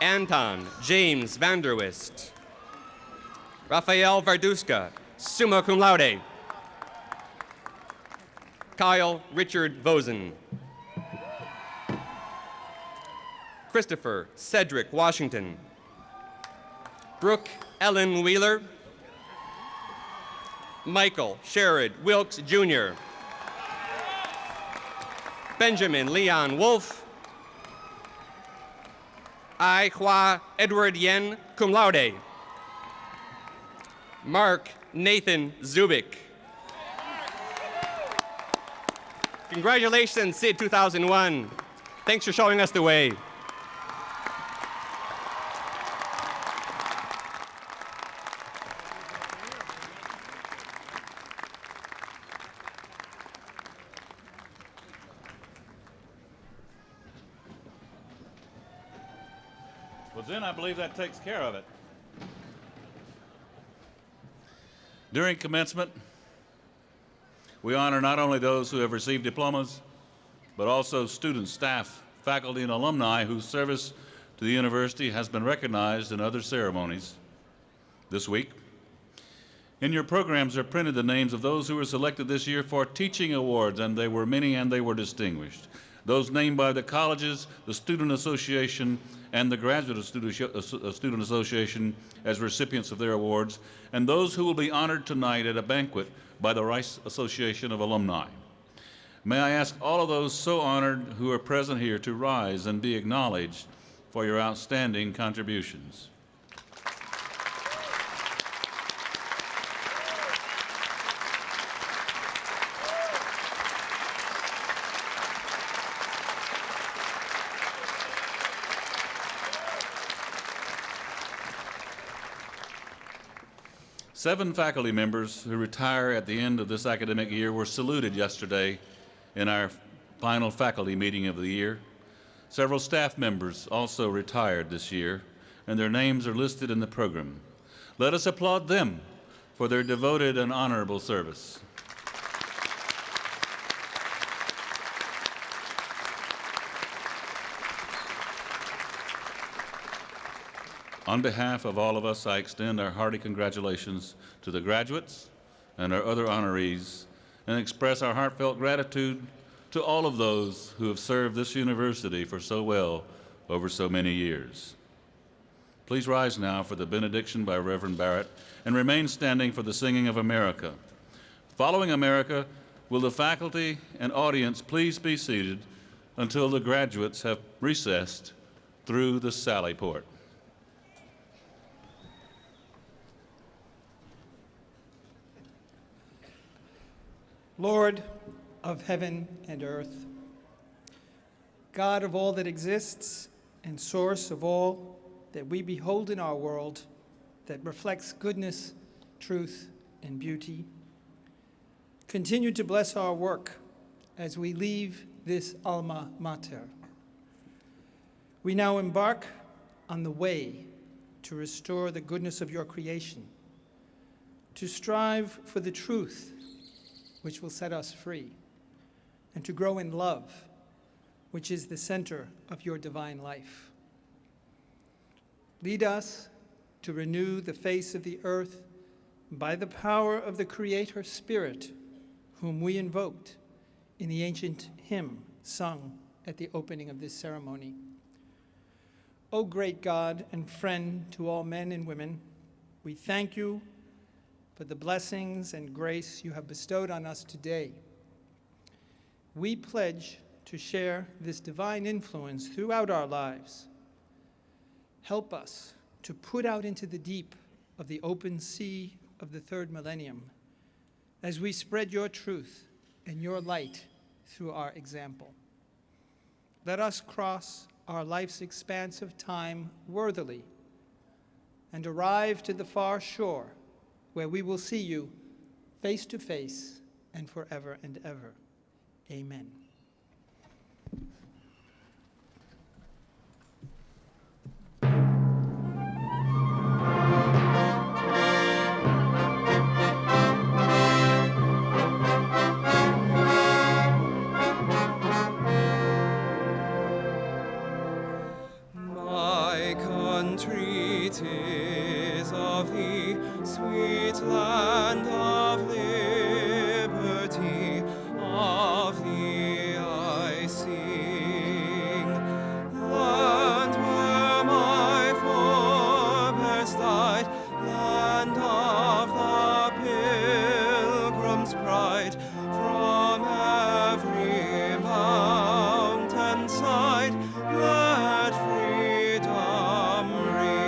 Anton James Vanderwist. Rafael Varduska, summa cum laude. Kyle Richard Vosen. Christopher Cedric Washington. Brooke Ellen Wheeler. Michael Sherrod Wilkes Jr. Benjamin Leon Wolf. I Hua Edward Yen, cum laude. Mark Nathan Zubik. Congratulations, SID 2001. Thanks for showing us the way. Well, Jen, I believe that takes care of it. During commencement, we honor not only those who have received diplomas, but also students, staff, faculty, and alumni whose service to the university has been recognized in other ceremonies this week. In your programs are printed the names of those who were selected this year for teaching awards, and they were many and they were distinguished. Those named by the colleges, the Student Association, and the Graduate Student Association as recipients of their awards, and those who will be honored tonight at a banquet by the Rice Association of Alumni. May I ask all of those so honored who are present here to rise and be acknowledged for your outstanding contributions. Seven faculty members who retire at the end of this academic year were saluted yesterday in our final faculty meeting of the year. Several staff members also retired this year, and their names are listed in the program. Let us applaud them for their devoted and honorable service. On behalf of all of us, I extend our hearty congratulations to the graduates and our other honorees and express our heartfelt gratitude to all of those who have served this university for so well over so many years. Please rise now for the benediction by Reverend Barrett and remain standing for the singing of America. Following America, will the faculty and audience please be seated until the graduates have recessed through the sally port. Lord of heaven and earth, God of all that exists and source of all that we behold in our world that reflects goodness, truth, and beauty, continue to bless our work as we leave this alma mater. We now embark on the way to restore the goodness of your creation, to strive for the truth which will set us free, and to grow in love, which is the center of your divine life. Lead us to renew the face of the earth by the power of the Creator Spirit, whom we invoked in the ancient hymn sung at the opening of this ceremony. O great God and friend to all men and women, we thank you for the blessings and grace you have bestowed on us today. We pledge to share this divine influence throughout our lives. Help us to put out into the deep of the open sea of the third millennium as we spread your truth and your light through our example. Let us cross our life's expanse of time worthily and arrive to the far shore where we will see you face to face and forever and ever. Amen. My country, 'tis of thee, sweet land of liberty, of thee I sing. Land where my forebears died, land of the pilgrim's pride, from every mountain side, let freedom ring.